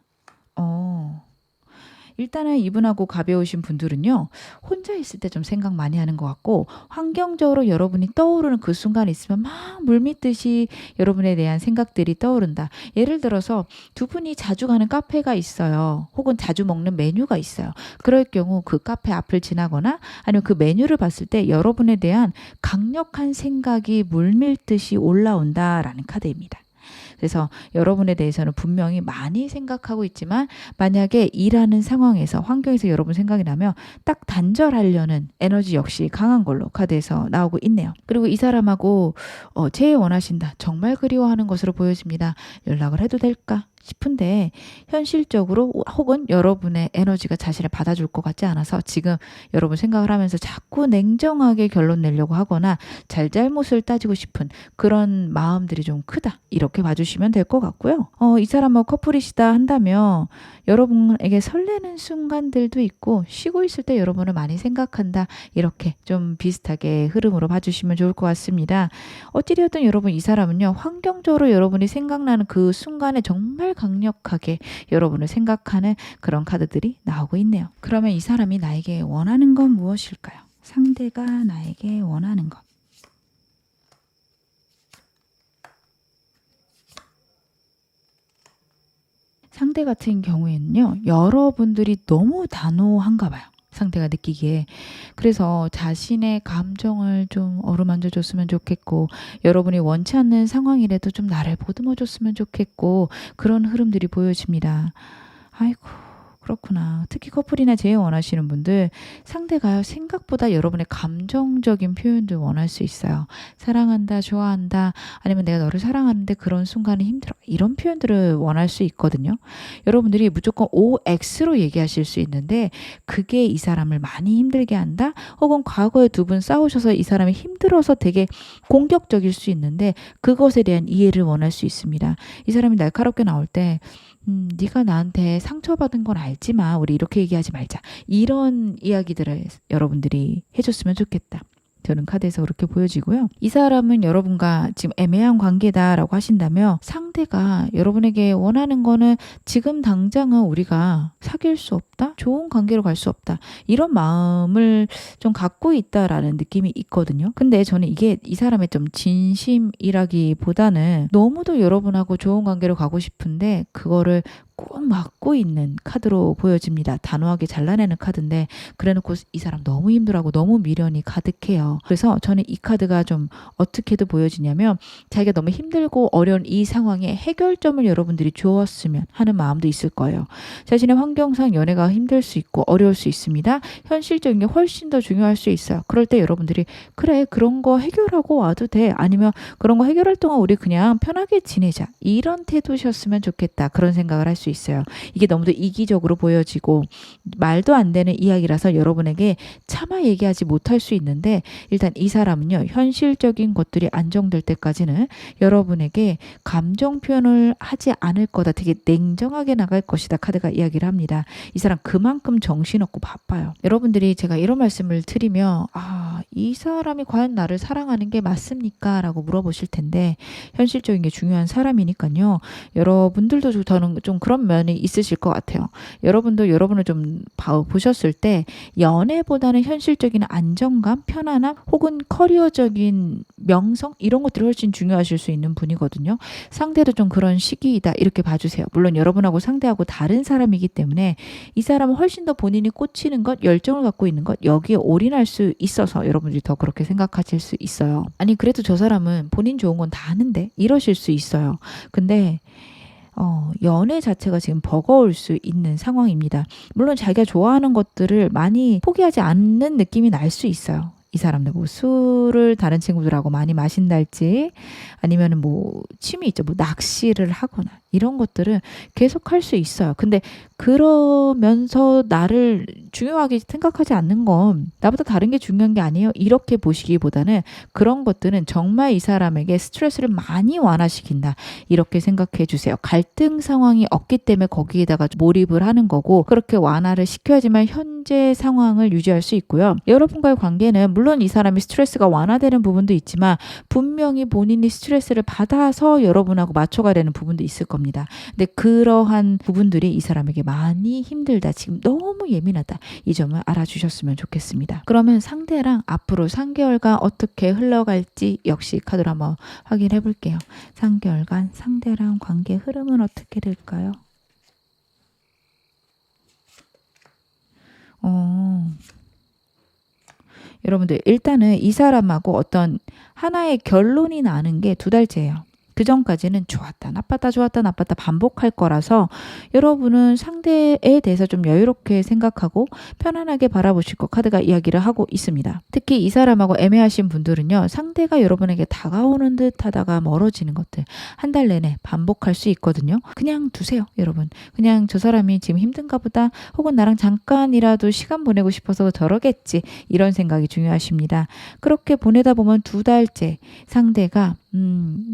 일단은 이분하고 가벼우신 분들은요, 혼자 있을 때 좀 생각 많이 하는 것 같고 환경적으로 여러분이 떠오르는 그 순간에 있으면 막 물밀듯이 여러분에 대한 생각들이 떠오른다. 예를 들어서 두 분이 자주 가는 카페가 있어요. 혹은 자주 먹는 메뉴가 있어요. 그럴 경우 그 카페 앞을 지나거나 아니면 그 메뉴를 봤을 때 여러분에 대한 강력한 생각이 물밀듯이 올라온다라는 카드입니다. 그래서 여러분에 대해서는 분명히 많이 생각하고 있지만 만약에 일하는 상황에서 환경에서 여러분 생각이 나면 딱 단절하려는 에너지 역시 강한 걸로 카드에서 나오고 있네요. 그리고 이 사람하고 제일 원하신다, 정말 그리워하는 것으로 보여집니다. 연락을 해도 될까 싶은데 현실적으로 혹은 여러분의 에너지가 자신을 받아줄 것 같지 않아서 지금 여러분 생각을 하면서 자꾸 냉정하게 결론 내려고 하거나 잘잘못을 따지고 싶은 그런 마음들이 좀 크다, 이렇게 봐주시면 될 것 같고요. 이 사람하고 커플이시다 한다면 여러분에게 설레는 순간들도 있고 쉬고 있을 때 여러분을 많이 생각한다, 이렇게 좀 비슷하게 흐름으로 봐주시면 좋을 것 같습니다. 어찌되었든 여러분 이 사람은요, 환경적으로 여러분이 생각나는 그 순간에 정말 강력하게 여러분을 생각하는 그런 카드들이 나오고 있네요. 그러면 이 사람이 나에게 원하는 건 무엇일까요? 상대가 나에게 원하는 것. 상대 같은 경우에는요, 여러분들이 너무 단호한가 봐요. 상대가 느끼기에. 그래서 자신의 감정을 좀 어루만져 줬으면 좋겠고 여러분이 원치 않는 상황이라도 좀 나를 보듬어 줬으면 좋겠고 그런 흐름들이 보여집니다. 아이고, 그렇구나. 특히 커플이나 제일 원하시는 분들, 상대가 생각보다 여러분의 감정적인 표현도 원할 수 있어요. 사랑한다, 좋아한다, 아니면 내가 너를 사랑하는데 그런 순간이 힘들어, 이런 표현들을 원할 수 있거든요. 여러분들이 무조건 OX로 얘기하실 수 있는데 그게 이 사람을 많이 힘들게 한다, 혹은 과거에 두 분 싸우셔서 이 사람이 힘들어서 되게 공격적일 수 있는데 그것에 대한 이해를 원할 수 있습니다. 이 사람이 날카롭게 나올 때 네가 나한테 상처받은 건 알지만 우리 이렇게 얘기하지 말자, 이런 이야기들을 여러분들이 해줬으면 좋겠다. 저는 카드에서 그렇게 보여지고요. 이 사람은 여러분과 지금 애매한 관계다라고 하신다면 상대가 여러분에게 원하는 거는 지금 당장은 우리가 사귈 수 없다? 좋은 관계로 갈 수 없다. 이런 마음을 좀 갖고 있다라는 느낌이 있거든요. 근데 저는 이게 이 사람의 좀 진심이라기보다는 너무도 여러분하고 좋은 관계로 가고 싶은데 그거를 꼭 막고 있는 카드로 보여집니다. 단호하게 잘라내는 카드인데 그래놓고 이 사람 너무 힘들어하고 너무 미련이 가득해요. 그래서 저는 이 카드가 좀 어떻게도 보여지냐면 자기가 너무 힘들고 어려운 이 상황에 해결점을 여러분들이 주었으면 하는 마음도 있을 거예요. 자신의 환경상 연애가 힘들 수 있고 어려울 수 있습니다. 현실적인 게 훨씬 더 중요할 수 있어요. 그럴 때 여러분들이 그래 그런 거 해결하고 와도 돼. 아니면 그런 거 해결할 동안 우리 그냥 편하게 지내자. 이런 태도셨으면 좋겠다. 그런 생각을 할 수 있어요. 이게 너무도 이기적으로 보여지고 말도 안 되는 이야기라서 여러분에게 차마 얘기하지 못할 수 있는데 일단 이 사람은요. 현실적인 것들이 안정될 때까지는 여러분에게 감정 표현을 하지 않을 거다. 되게 냉정하게 나갈 것이다. 카드가 이야기를 합니다. 이 사람 그만큼 정신없고 바빠요. 여러분들이 제가 이런 말씀을 드리면 이 사람이 과연 나를 사랑하는 게 맞습니까? 라고 물어보실 텐데 현실적인 게 중요한 사람이니까요. 여러분들도 저는 좀 그런 면이 있으실 것 같아요. 여러분도 여러분을 좀 보셨을 때 연애보다는 현실적인 안정감, 편안함 혹은 커리어적인 명성 이런 것들이 훨씬 중요하실 수 있는 분이거든요. 상대도 좀 그런 시기이다 이렇게 봐주세요. 물론 여러분하고 상대하고 다른 사람이기 때문에 이 사람은 훨씬 더 본인이 꽂히는 것, 열정을 갖고 있는 것 여기에 올인할 수 있어서 여러분들이 더 그렇게 생각하실 수 있어요. 아니 그래도 저 사람은 본인 좋은 건 다 아는데 이러실 수 있어요. 근데 연애 자체가 지금 버거울 수 있는 상황입니다. 물론 자기가 좋아하는 것들을 많이 포기하지 않는 느낌이 날 수 있어요. 이 사람들 뭐 술을 다른 친구들하고 많이 마신달지 아니면은 뭐 취미 있죠. 뭐 낚시를 하거나 이런 것들은 계속 할 수 있어요. 근데 그러면서 나를 중요하게 생각하지 않는 건 나보다 다른 게 중요한 게 아니에요. 이렇게 보시기보다는 그런 것들은 정말 이 사람에게 스트레스를 많이 완화시킨다. 이렇게 생각해 주세요. 갈등 상황이 없기 때문에 거기에다가 몰입을 하는 거고 그렇게 완화를 시켜야지만 현재 상황을 유지할 수 있고요. 여러분과의 관계는 물론 이 사람이 스트레스가 완화되는 부분도 있지만 분명히 본인이 스트레스를 받아서 여러분하고 맞춰가야 되는 부분도 있을 겁니다. 근데 그러한 부분들이 이 사람에게 많이 힘들다. 지금 너무 예민하다. 이 점을 알아주셨으면 좋겠습니다. 그러면 상대랑 앞으로 3개월간 어떻게 흘러갈지 역시 카드로 한번 확인해 볼게요. 3개월간 상대랑 관계 흐름은 어떻게 될까요? 여러분들 일단은 이 사람하고 어떤 하나의 결론이 나는 게 2달째예요. 그 전까지는 좋았다, 나빴다, 좋았다, 나빴다 반복할 거라서 여러분은 상대에 대해서 좀 여유롭게 생각하고 편안하게 바라보실 것 카드가 이야기를 하고 있습니다. 특히 이 사람하고 애매하신 분들은요. 상대가 여러분에게 다가오는 듯 하다가 멀어지는 것들 한 달 내내 반복할 수 있거든요. 그냥 두세요. 여러분. 그냥 저 사람이 지금 힘든가 보다 혹은 나랑 잠깐이라도 시간 보내고 싶어서 저러겠지 이런 생각이 중요하십니다. 그렇게 보내다 보면 2달째 상대가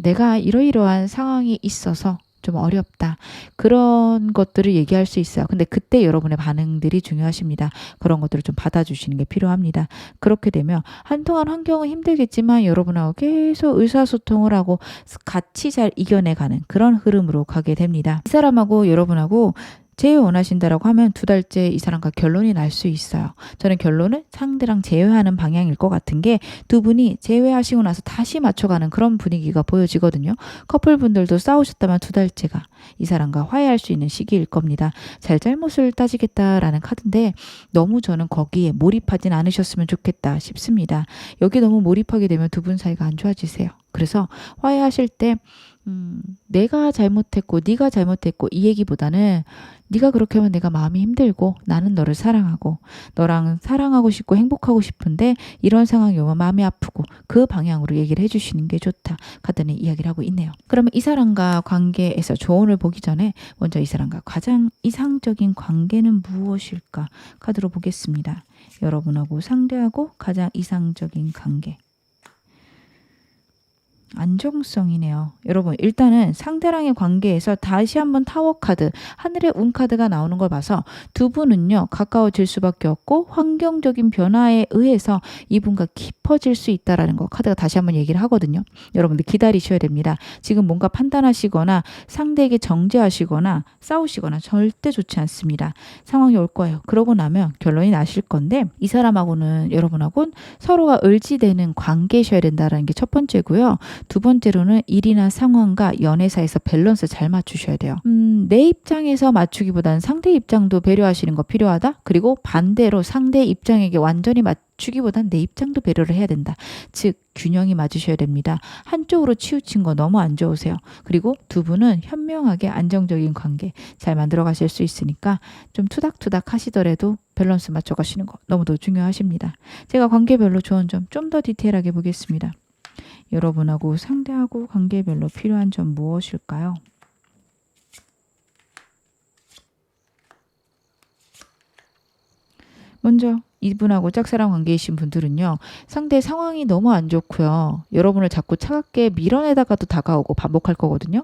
내가 이러이러한 상황이 있어서 좀 어렵다. 그런 것들을 얘기할 수 있어요. 근데 그때 여러분의 반응들이 중요하십니다. 그런 것들을 좀 받아주시는 게 필요합니다. 그렇게 되면 한동안 환경은 힘들겠지만 여러분하고 계속 의사소통을 하고 같이 잘 이겨내가는 그런 흐름으로 가게 됩니다. 이 사람하고 여러분하고 제외 원하신다라고 하면 2달째 이 사람과 결론이 날 수 있어요. 저는 결론은 상대랑 제외하는 방향일 것 같은 게 두 분이 제외하시고 나서 다시 맞춰가는 그런 분위기가 보여지거든요. 커플분들도 싸우셨다면 2달째가 이 사람과 화해할 수 있는 시기일 겁니다. 잘잘못을 따지겠다라는 카드인데 너무 저는 거기에 몰입하진 않으셨으면 좋겠다 싶습니다. 여기 너무 몰입하게 되면 두 분 사이가 안 좋아지세요. 그래서 화해하실 때 내가 잘못했고 네가 잘못했고 이 얘기보다는 네가 그렇게 하면 내가 마음이 힘들고 나는 너를 사랑하고 너랑 사랑하고 싶고 행복하고 싶은데 이런 상황이 오면 마음이 아프고 그 방향으로 얘기를 해주시는 게 좋다. 카드는 이야기를 하고 있네요. 그러면 이 사람과 관계에서 조언을 보기 전에 먼저 이 사람과 가장 이상적인 관계는 무엇일까? 카드로 보겠습니다. 여러분하고 상대하고 가장 이상적인 관계. 안정성이네요. 여러분 일단은 상대랑의 관계에서 다시 한번 타워 카드, 하늘의 운 카드가 나오는 걸 봐서 두 분은요 가까워질 수밖에 없고 환경적인 변화에 의해서 이분과 깊어질 수 있다라는 거 카드가 다시 한번 얘기를 하거든요. 여러분들 기다리셔야 됩니다. 지금 뭔가 판단하시거나 상대에게 정죄하시거나 싸우시거나 절대 좋지 않습니다. 상황이 올 거예요. 그러고 나면 결론이 나실 건데 이 사람하고는 여러분하고는 서로가 을지되는 관계셔야 된다는 게 첫 번째고요. 두 번째로는 일이나 상황과 연애사에서 밸런스 잘 맞추셔야 돼요. 내 입장에서 맞추기보다는 상대 입장도 배려하시는 거 필요하다. 그리고 반대로 상대 입장에게 완전히 맞추기보다는 내 입장도 배려를 해야 된다. 즉 균형이 맞으셔야 됩니다. 한쪽으로 치우친 거 너무 안 좋으세요. 그리고 두 분은 현명하게 안정적인 관계 잘 만들어 가실 수 있으니까 좀 투닥투닥 하시더라도 밸런스 맞춰 가시는 거 너무도 중요하십니다. 제가 관계별로 좋은 점 좀 더 디테일하게 보겠습니다. 여러분하고 상대하고 관계별로 필요한 점 무엇일까요? 먼저 이분하고 짝사랑 관계이신 분들은요. 상대 상황이 너무 안 좋고요. 여러분을 자꾸 차갑게 밀어내다가도 다가오고 반복할 거거든요.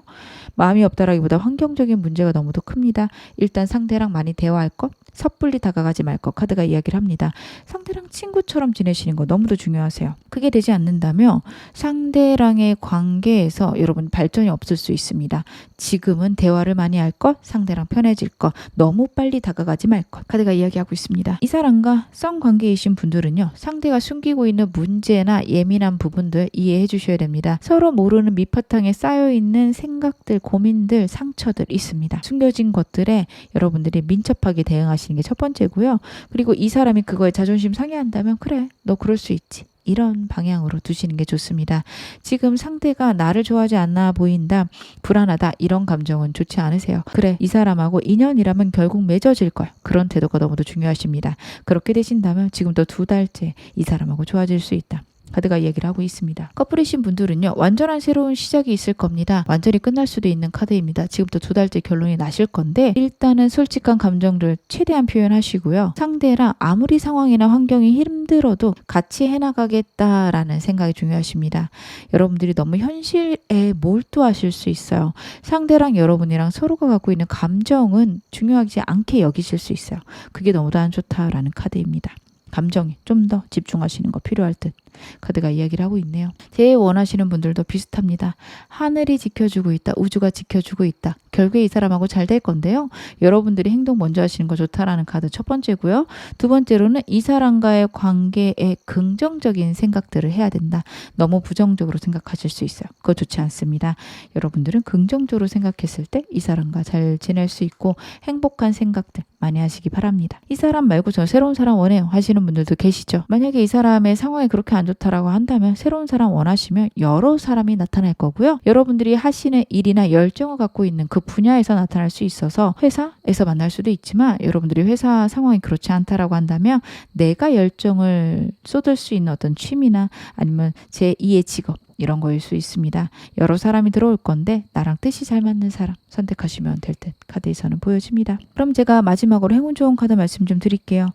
마음이 없다라기보다 환경적인 문제가 너무도 큽니다. 일단 상대랑 많이 대화할 것, 섣불리 다가가지 말 것 카드가 이야기를 합니다. 상대랑 친구처럼 지내시는 거 너무도 중요하세요. 그게 되지 않는다면 상대랑의 관계에서 여러분 발전이 없을 수 있습니다. 지금은 대화를 많이 할 것, 상대랑 편해질 것, 너무 빨리 다가가지 말 것 카드가 이야기하고 있습니다. 이 사람과 성 관계이신 분들은요. 상대가 숨기고 있는 문제나 예민한 부분들 이해해 주셔야 됩니다. 서로 모르는 밑바탕에 쌓여있는 생각들, 고민들, 상처들 있습니다. 숨겨진 것들에 여러분들이 민첩하게 대응하시는 게 첫 번째고요. 그리고 이 사람이 그거에 자존심 상해한다면 그래, 너 그럴 수 있지. 이런 방향으로 두시는 게 좋습니다. 지금 상대가 나를 좋아하지 않나 보인다, 불안하다 이런 감정은 좋지 않으세요. 그래, 이 사람하고 인연이라면 결국 맺어질 걸. 그런 태도가 너무도 중요하십니다. 그렇게 되신다면 지금도 2달째 이 사람하고 좋아질 수 있다. 카드가 얘기를 하고 있습니다. 커플이신 분들은요. 완전한 새로운 시작이 있을 겁니다. 완전히 끝날 수도 있는 카드입니다. 지금부터 2달째 결론이 나실 건데 일단은 솔직한 감정들 최대한 표현하시고요. 상대랑 아무리 상황이나 환경이 힘들어도 같이 해나가겠다라는 생각이 중요하십니다. 여러분들이 너무 현실에 몰두하실 수 있어요. 상대랑 여러분이랑 서로가 갖고 있는 감정은 중요하지 않게 여기실 수 있어요. 그게 너무도 안 좋다라는 카드입니다. 감정에 좀 더 집중하시는 거 필요할 듯 카드가 이야기를 하고 있네요. 제일 원하시는 분들도 비슷합니다. 하늘이 지켜주고 있다. 우주가 지켜주고 있다. 결국에 이 사람하고 잘 될 건데요. 여러분들이 행동 먼저 하시는 거 좋다라는 카드 첫 번째고요. 두 번째로는 이 사람과의 관계에 긍정적인 생각들을 해야 된다. 너무 부정적으로 생각하실 수 있어요. 그거 좋지 않습니다. 여러분들은 긍정적으로 생각했을 때 이 사람과 잘 지낼 수 있고 행복한 생각들 많이 하시기 바랍니다. 이 사람 말고 저 새로운 사람 원해요 하시는 분들도 계시죠. 만약에 이 사람의 상황이 그렇게 안 좋다라고 한다면 새로운 사람 원하시면 여러 사람이 나타날 거고요. 여러분들이 하시는 일이나 열정을 갖고 있는 그 분야에서 나타날 수 있어서 회사에서 만날 수도 있지만 여러분들이 회사 상황이 그렇지 않다라고 한다면 내가 열정을 쏟을 수 있는 어떤 취미나 아니면 제2의 직업 이런 거일 수 있습니다. 여러 사람이 들어올 건데 나랑 뜻이 잘 맞는 사람 선택하시면 될 듯 카드에서는 보여집니다. 그럼 제가 마지막으로 행운 좋은 카드 말씀 좀 드릴게요.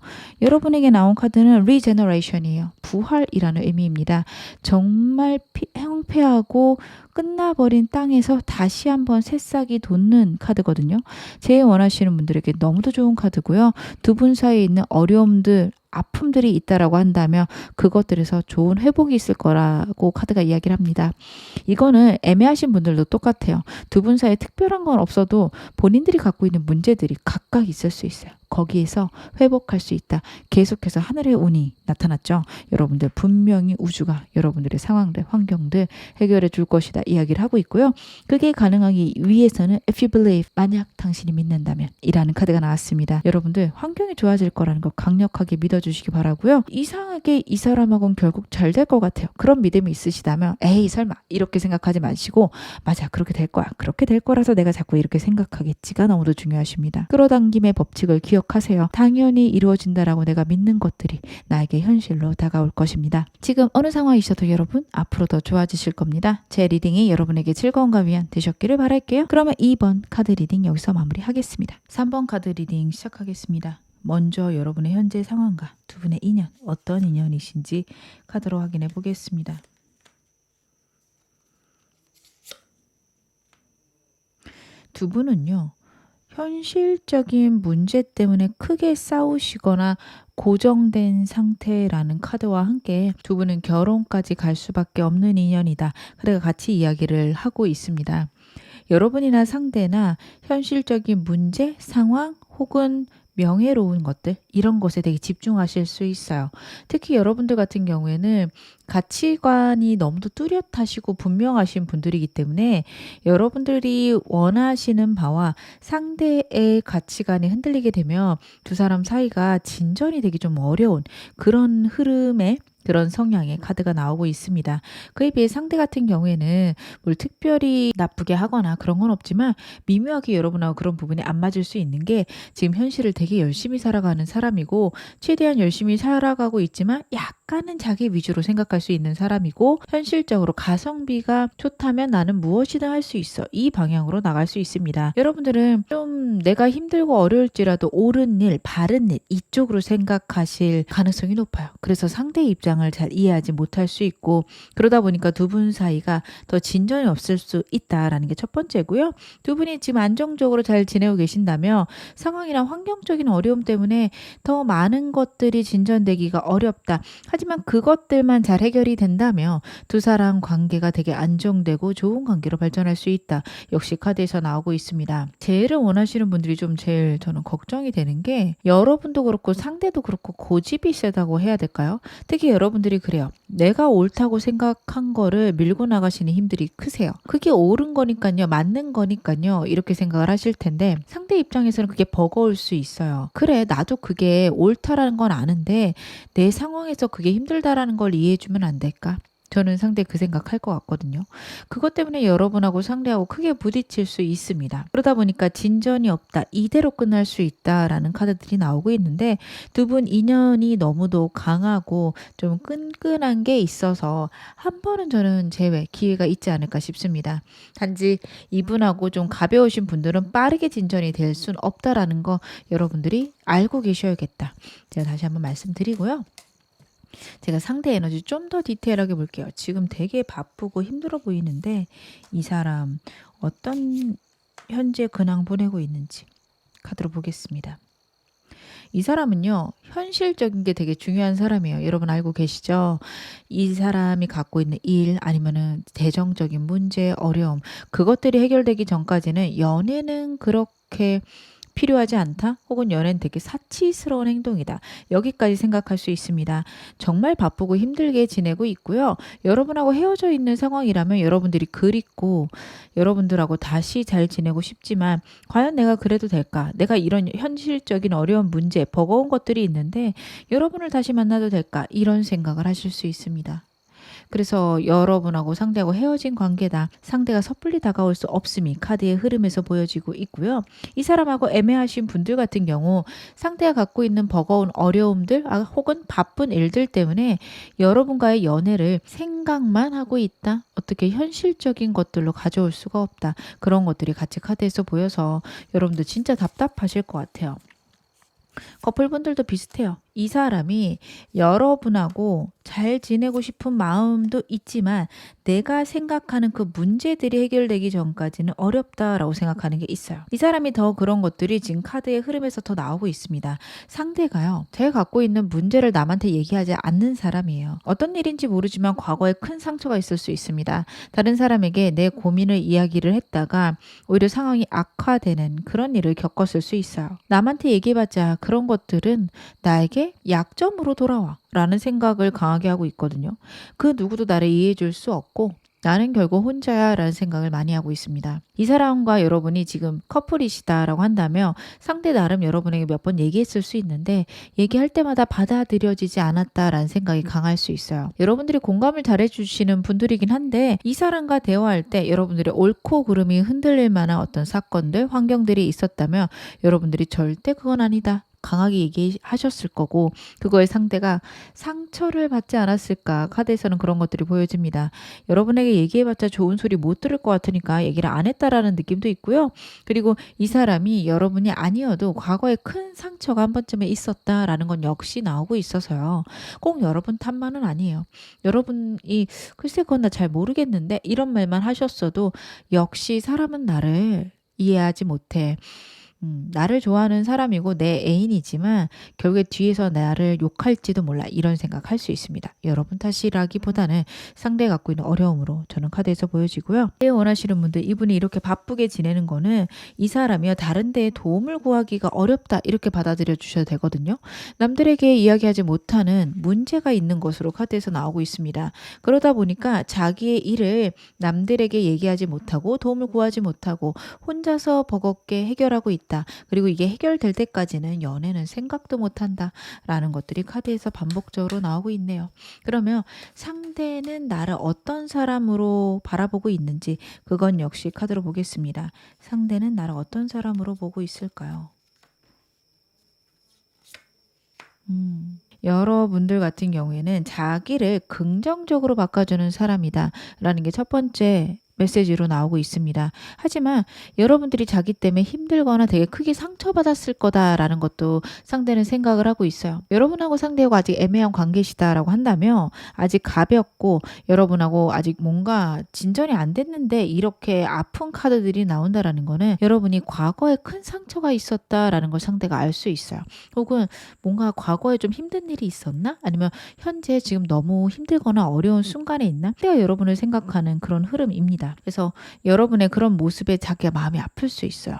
여러분에게 나온 카드는 리제너레이션이에요. 부활이라는 의미입니다. 정말 황폐하고 끝나버린 땅에서 다시 한번 새싹이 돋는 카드거든요. 제일 원하시는 분들에게 너무도 좋은 카드고요. 두 분 사이에 있는 어려움들 아픔들이 있다라고 한다면 그것들에서 좋은 회복이 있을 거라고 카드가 이야기를 합니다. 이거는 애매하신 분들도 똑같아요. 두 분 사이에 특별한 건 없어도 본인들이 갖고 있는 문제들이 각각 있을 수 있어요. 거기에서 회복할 수 있다. 계속해서 하늘의 운이 나타났죠. 여러분들 분명히 우주가 여러분들의 상황들, 환경들 해결해 줄 것이다 이야기를 하고 있고요. 그게 가능하기 위해서는 if you believe, 만약 당신이 믿는다면 이라는 카드가 나왔습니다. 여러분들 환경이 좋아질 거라는 거 강력하게 믿어주시기 바라고요. 이상하게 이 사람하고는 결국 잘 될 것 같아요. 그런 믿음이 있으시다면 에이 설마 이렇게 생각하지 마시고 맞아 그렇게 될 거야. 그렇게 될 거라서 내가 자꾸 이렇게 생각하겠지가 너무도 중요하십니다. 끌어당김의 법칙을 기억하세요. 당연히 이루어진다라고 내가 믿는 것들이 나에게 현실로 다가올 것입니다. 지금 어느 상황이셔도 여러분 앞으로 더 좋아지실 겁니다. 제 리딩이 여러분에게 즐거움과 위안 되셨기를 바랄게요. 그러면 2번 카드 리딩 여기서 마무리하겠습니다. 3번 카드 리딩 시작하겠습니다. 먼저 여러분의 현재 상황과 두 분의 인연, 어떤 인연이신지 카드로 확인해 보겠습니다. 두 분은요. 현실적인 문제 때문에 크게 싸우시거나 고정된 상태라는 카드와 함께 두 분은 결혼까지 갈 수밖에 없는 인연이다. 그래서 같이 이야기를 하고 있습니다. 여러분이나 상대나 현실적인 문제, 상황 혹은 명예로운 것들 이런 것에 되게 집중하실 수 있어요. 특히 여러분들 같은 경우에는 가치관이 너무도 뚜렷하시고 분명하신 분들이기 때문에 여러분들이 원하시는 바와 상대의 가치관이 흔들리게 되면 두 사람 사이가 진전이 되기 좀 어려운 그런 흐름의 그런 성향의 카드가 나오고 있습니다. 그에 비해 상대 같은 경우에는 뭘 특별히 나쁘게 하거나 그런 건 없지만 미묘하게 여러분하고 그런 부분이 안 맞을 수 있는 게 지금 현실을 되게 열심히 살아가는 사람이고 최대한 열심히 살아가고 있지만 약간은 자기 위주로 생각할 수 있는 사람이고 현실적으로 가성비가 좋다면 나는 무엇이든 할 수 있어. 이 방향으로 나갈 수 있습니다. 여러분들은 좀 내가 힘들고 어려울지라도 옳은 일, 바른 일 이쪽으로 생각하실 가능성이 높아요. 그래서 상대 입장을 잘 이해하지 못할 수 있고 그러다 보니까 두 분 사이가 더 진전이 없을 수 있다라는 게 첫 번째고요. 두 분이 지금 안정적으로 잘 지내고 계신다면 상황이나 환경적인 어려움 때문에 더 많은 것들이 진전되기가 어렵다. 하지만 그것들만 잘 해결이 된다면 두 사람 관계가 되게 안정되고 좋은 관계로 발전할 수 있다. 역시 카드에서 나오고 있습니다. 재해를 원하시는 분들이 좀 제일 저는 걱정이 되는 게 여러분도 그렇고 상대도 그렇고 고집이 세다고 해야 될까요? 특히 여러분들이 그래요. 내가 옳다고 생각한 거를 밀고 나가시는 힘들이 크세요. 그게 옳은 거니까요. 맞는 거니까요. 이렇게 생각을 하실 텐데 상대 입장에서는 그게 버거울 수 있어요. 그래 나도 그게 옳다라는 건 아는데 내 상황에서 그게 힘들다라는 걸 이해해 주면 안 될까? 저는 상대 그 생각할 것 같거든요. 그것 때문에 여러분하고 상대하고 크게 부딪힐 수 있습니다. 그러다 보니까 진전이 없다. 이대로 끝날 수 있다라는 카드들이 나오고 있는데 두 분 인연이 너무도 강하고 좀 끈끈한 게 있어서 한 번은 저는 제외 기회가 있지 않을까 싶습니다. 단지 이분하고 좀 가벼우신 분들은 빠르게 진전이 될 수는 없다라는 거 여러분들이 알고 계셔야겠다. 제가 다시 한번 말씀드리고요. 제가 상대 에너지 좀 더 디테일하게 볼게요. 지금 되게 바쁘고 힘들어 보이는데 이 사람 어떤 현재 근황 보내고 있는지 카드로 보겠습니다. 이 사람은요, 현실적인 게 되게 중요한 사람이에요. 여러분 알고 계시죠? 이 사람이 갖고 있는 일, 아니면은 재정적인 문제, 어려움, 그것들이 해결되기 전까지는 연애는 그렇게 필요하지 않다? 혹은 연애는 되게 사치스러운 행동이다. 여기까지 생각할 수 있습니다. 정말 바쁘고 힘들게 지내고 있고요. 여러분하고 헤어져 있는 상황이라면 여러분들이 그립고 여러분들하고 다시 잘 지내고 싶지만 과연 내가 그래도 될까? 내가 이런 현실적인 어려운 문제, 버거운 것들이 있는데 여러분을 다시 만나도 될까? 이런 생각을 하실 수 있습니다. 그래서 여러분하고 상대하고 헤어진 관계다. 상대가 섣불리 다가올 수 없음이 카드의 흐름에서 보여지고 있고요. 이 사람하고 애매하신 분들 같은 경우 상대가 갖고 있는 버거운 어려움들 혹은 바쁜 일들 때문에 여러분과의 연애를 생각만 하고 있다. 어떻게 현실적인 것들로 가져올 수가 없다. 그런 것들이 같이 카드에서 보여서 여러분들 진짜 답답하실 것 같아요. 커플분들도 비슷해요. 이 사람이 여러분하고 잘 지내고 싶은 마음도 있지만 내가 생각하는 그 문제들이 해결되기 전까지는 어렵다라고 생각하는 게 있어요. 이 사람이 더 그런 것들이 지금 카드의 흐름에서 더 나오고 있습니다. 상대가요. 제가 갖고 있는 문제를 남한테 얘기하지 않는 사람이에요. 어떤 일인지 모르지만 과거에 큰 상처가 있을 수 있습니다. 다른 사람에게 내 고민을 이야기를 했다가 오히려 상황이 악화되는 그런 일을 겪었을 수 있어요. 남한테 얘기해봤자 그런 것들은 나에게 약점으로 돌아와 라는 생각을 강하게 하고 있거든요. 그 누구도 나를 이해해 줄 수 없고 나는 결국 혼자야 라는 생각을 많이 하고 있습니다. 이 사람과 여러분이 지금 커플이시다라고 한다면 상대 나름 여러분에게 몇 번 얘기했을 수 있는데 얘기할 때마다 받아들여지지 않았다라는 생각이 강할 수 있어요. 여러분들이 공감을 잘해주시는 분들이긴 한데 이 사람과 대화할 때 여러분들의 옳고 그름이 흔들릴 만한 어떤 사건들, 환경들이 있었다면 여러분들이 절대 그건 아니다. 강하게 얘기하셨을 거고 그거에 상대가 상처를 받지 않았을까. 카드에서는 그런 것들이 보여집니다. 여러분에게 얘기해봤자 좋은 소리 못 들을 것 같으니까 얘기를 안 했다라는 느낌도 있고요. 그리고 이 사람이 여러분이 아니어도 과거에 큰 상처가 한 번쯤에 있었다라는 건 역시 나오고 있어서요. 꼭 여러분 탓만은 아니에요. 여러분이 글쎄 그건 나 잘 모르겠는데 이런 말만 하셨어도 역시 사람은 나를 이해하지 못해. 나를 좋아하는 사람이고 내 애인이지만 결국에 뒤에서 나를 욕할지도 몰라. 이런 생각할 수 있습니다. 여러분 탓이라기보다는 상대가 갖고 있는 어려움으로 저는 카드에서 보여지고요. 원하시는 분들, 이분이 이렇게 바쁘게 지내는 거는 이 사람이요 다른 데에 도움을 구하기가 어렵다 이렇게 받아들여 주셔도 되거든요. 남들에게 이야기하지 못하는 문제가 있는 것으로 카드에서 나오고 있습니다. 그러다 보니까 자기의 일을 남들에게 얘기하지 못하고 도움을 구하지 못하고 혼자서 버겁게 해결하고 있다. 그리고 이게 해결될 때까지는 연애는 생각도 못한다 라는 것들이 카드에서 반복적으로 나오고 있네요. 그러면 상대는 나를 어떤 사람으로 바라보고 있는지 그건 역시 카드로 보겠습니다. 상대는 나를 어떤 사람으로 보고 있을까요? 여러분들 같은 경우에는 자기를 긍정적으로 바꿔주는 사람이다 라는 게 첫 번째 메시지로 나오고 있습니다. 하지만 여러분들이 자기 때문에 힘들거나 되게 크게 상처받았을 거다라는 것도 상대는 생각을 하고 있어요. 여러분하고 상대하고 아직 애매한 관계시다라고 한다면 아직 가볍고 여러분하고 아직 뭔가 진전이 안 됐는데 이렇게 아픈 카드들이 나온다라는 거는 여러분이 과거에 큰 상처가 있었다라는 걸 상대가 알 수 있어요. 혹은 뭔가 과거에 좀 힘든 일이 있었나? 아니면 현재 지금 너무 힘들거나 어려운 순간에 있나? 상대가 여러분을 생각하는 그런 흐름입니다. 그래서 여러분의 그런 모습에 자기가 마음이 아플 수 있어요.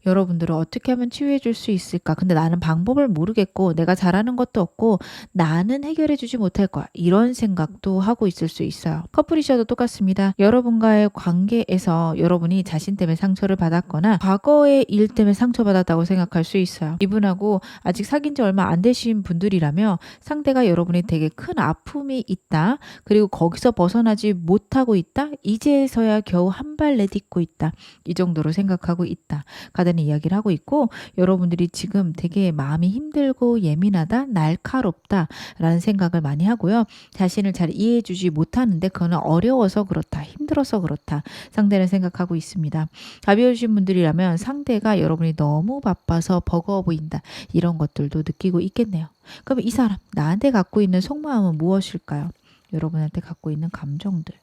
여러분들은 어떻게 하면 치유해 줄 수 있을까? 근데 나는 방법을 모르겠고 내가 잘하는 것도 없고 나는 해결해 주지 못할 거야. 이런 생각도 하고 있을 수 있어요. 커플이셔도 똑같습니다. 여러분과의 관계에서 여러분이 자신 때문에 상처를 받았거나 과거의 일 때문에 상처받았다고 생각할 수 있어요. 이분하고 아직 사귄 지 얼마 안 되신 분들이라면 상대가 여러분이 되게 큰 아픔이 있다. 그리고 거기서 벗어나지 못하고 있다. 이제서야 겨우 한 발 내딛고 있다. 이 정도로 생각하고 있다. 가다는 이야기를 하고 있고 여러분들이 지금 되게 마음이 힘들고 예민하다, 날카롭다 라는 생각을 많이 하고요. 자신을 잘 이해해 주지 못하는데 그거는 어려워서 그렇다, 힘들어서 그렇다 상대는 생각하고 있습니다. 가벼우신 분들이라면 상대가 여러분이 너무 바빠서 버거워 보인다 이런 것들도 느끼고 있겠네요. 그럼 이 사람 나한테 갖고 있는 속마음은 무엇일까요? 여러분한테 갖고 있는 감정들.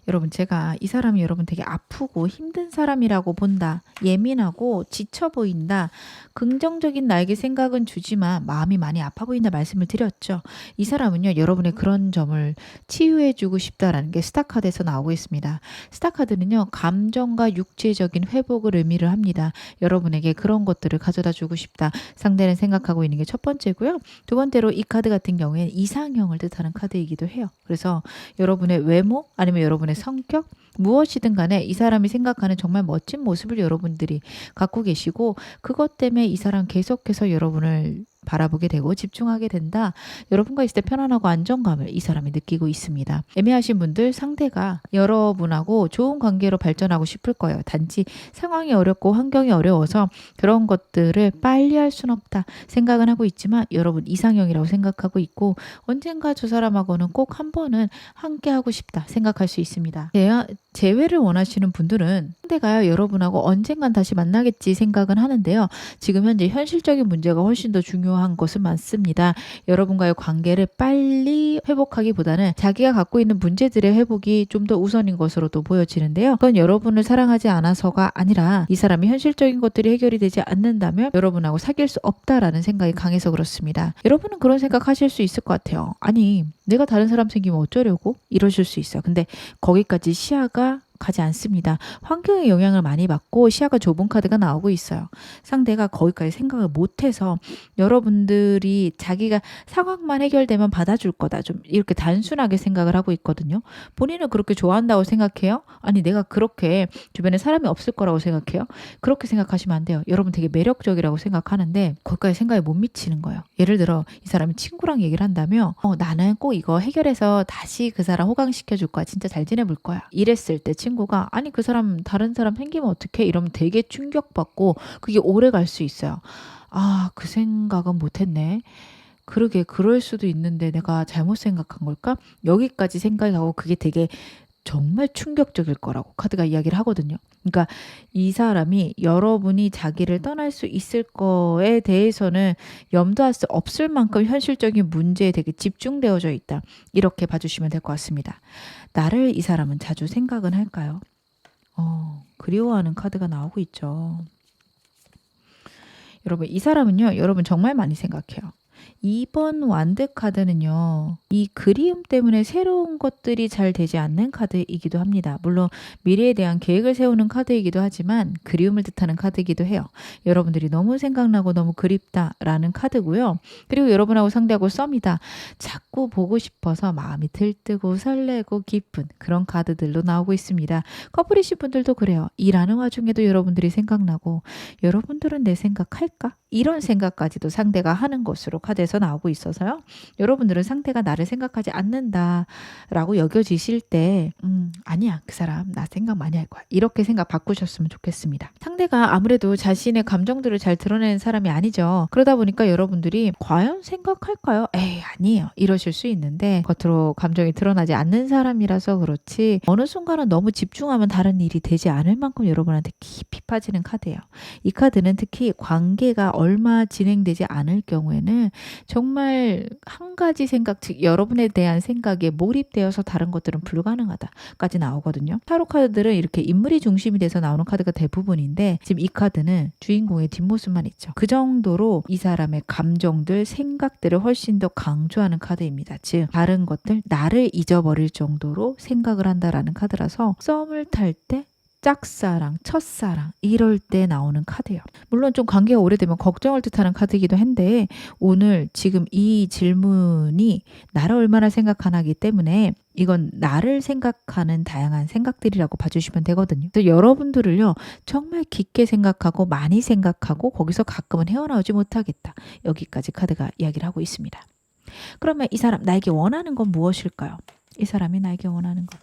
여러분 제가 이 사람이 여러분 되게 아프고 힘든 사람이라고 본다. 예민하고 지쳐 보인다. 긍정적인 나에게 생각은 주지만 마음이 많이 아파 보인다 말씀을 드렸죠. 이 사람은요. 여러분의 그런 점을 치유해 주고 싶다라는 게 스타카드에서 나오고 있습니다. 스타카드는요. 감정과 육체적인 회복을 의미를 합니다. 여러분에게 그런 것들을 가져다 주고 싶다. 상대는 생각하고 있는 게 첫 번째고요. 두 번째로 이 카드 같은 경우에는 이상형을 뜻하는 카드이기도 해요. 그래서 여러분의 외모 아니면 여러분의 성격 무엇이든 간에 이 사람이 생각하는 정말 멋진 모습을 여러분들이 갖고 계시고 그것 때문에 이 사람 계속해서 여러분을 바라보게 되고 집중하게 된다. 여러분과 있을 때 편안하고 안정감을 이 사람이 느끼고 있습니다. 애매하신 분들 상대가 여러분하고 좋은 관계로 발전하고 싶을 거예요. 단지 상황이 어렵고 환경이 어려워서 그런 것들을 빨리 할 수는 없다 생각은 하고 있지만 여러분 이상형이라고 생각하고 있고 언젠가 저 사람하고는 꼭 한 번은 함께 하고 싶다 생각할 수 있습니다. 재회를 원하시는 분들은 상대가 여러분하고 언젠간 다시 만나겠지 생각은 하는데요. 지금 현재 현실적인 문제가 훨씬 더 중요한 것은 맞습니다. 여러분과의 관계를 빨리 회복하기보다는 자기가 갖고 있는 문제들의 회복이 좀 더 우선인 것으로도 보여지는데요. 그건 여러분을 사랑하지 않아서가 아니라 이 사람이 현실적인 것들이 해결이 되지 않는다면 여러분하고 사귈 수 없다라는 생각이 강해서 그렇습니다. 여러분은 그런 생각 하실 수 있을 것 같아요. 아니 내가 다른 사람 생기면 어쩌려고? 이러실 수 있어요. 근데 거기까지 시야가 가지 않습니다. 환경의 영향을 많이 받고 시야가 좁은 카드가 나오고 있어요. 상대가 거기까지 생각을 못해서 여러분들이 자기가 상황만 해결되면 받아줄 거다. 좀 이렇게 단순하게 생각을 하고 있거든요. 본인은 그렇게 좋아한다고 생각해요? 아니 내가 그렇게 주변에 사람이 없을 거라고 생각해요? 그렇게 생각하시면 안 돼요. 여러분 되게 매력적이라고 생각하는데 거기까지 생각에 못 미치는 거예요. 예를 들어 이 사람이 친구랑 얘기를 한다면 나는 꼭 이거 해결해서 다시 그 사람 호강시켜 줄 거야. 진짜 잘 지내볼 거야. 이랬을 때 친구가 아니 그 사람 다른 사람 생기면 어떡해? 이러면 되게 충격받고 그게 오래 갈 수 있어요. 아, 그 생각은 못했네. 그러게 그럴 수도 있는데 내가 잘못 생각한 걸까? 여기까지 생각이 가고 그게 되게 정말 충격적일 거라고 카드가 이야기를 하거든요. 그러니까 이 사람이 여러분이 자기를 떠날 수 있을 거에 대해서는 염두할 수 없을 만큼 현실적인 문제에 되게 집중되어져 있다. 이렇게 봐주시면 될 것 같습니다. 나를 이 사람은 자주 생각은 할까요? 그리워하는 카드가 나오고 있죠. 여러분, 이 사람은요, 여러분 정말 많이 생각해요. 2번 완드 카드는요, 이 그리움 때문에 새로운 것들이 잘 되지 않는 카드이기도 합니다. 물론 미래에 대한 계획을 세우는 카드이기도 하지만 그리움을 뜻하는 카드이기도 해요. 여러분들이 너무 생각나고 너무 그립다라는 카드고요. 그리고 여러분하고 상대하고 썸이다. 자꾸 보고 싶어서 마음이 들뜨고 설레고 기쁜 그런 카드들로 나오고 있습니다. 커플이신 분들도 그래요. 일하는 와중에도 여러분들이 생각나고 여러분들은 내 생각할까? 이런 생각까지도 상대가 하는 것으로 카드에서 나오고 있어서요. 여러분들은 상대가 나를 생각하지 않는다라고 여겨지실 때 아니야, 그 사람 나 생각 많이 할 거야. 이렇게 생각 바꾸셨으면 좋겠습니다. 상대가 아무래도 자신의 감정들을 잘 드러내는 사람이 아니죠. 그러다 보니까 여러분들이 과연 생각할까요? 에이, 아니에요. 이러실 수 있는데 겉으로 감정이 드러나지 않는 사람이라서 그렇지 어느 순간은 너무 집중하면 다른 일이 되지 않을 만큼 여러분한테 깊이 빠지는 카드예요. 이 카드는 특히 관계가 얼마 진행되지 않을 경우에는 정말 한 가지 생각, 즉 여러분에 대한 생각에 몰입되어서 다른 것들은 불가능하다까지 나오거든요. 타로 카드들은 이렇게 인물이 중심이 돼서 나오는 카드가 대부분인데 지금 이 카드는 주인공의 뒷모습만 있죠. 그 정도로 이 사람의 감정들, 생각들을 훨씬 더 강조하는 카드입니다. 즉 다른 것들, 나를 잊어버릴 정도로 생각을 한다라는 카드라서 썸을 탈때 짝사랑, 첫사랑 이럴 때 나오는 카드예요. 물론 좀 관계가 오래되면 걱정을 뜻하는 카드이기도 한데 오늘 지금 이 질문이 나를 얼마나 생각하나기 때문에 이건 나를 생각하는 다양한 생각들이라고 봐주시면 되거든요. 그래서 여러분들을요 정말 깊게 생각하고 많이 생각하고 거기서 가끔은 헤어나오지 못하겠다. 여기까지 카드가 이야기를 하고 있습니다. 그러면 이 사람 나에게 원하는 건 무엇일까요? 이 사람이 나에게 원하는 것.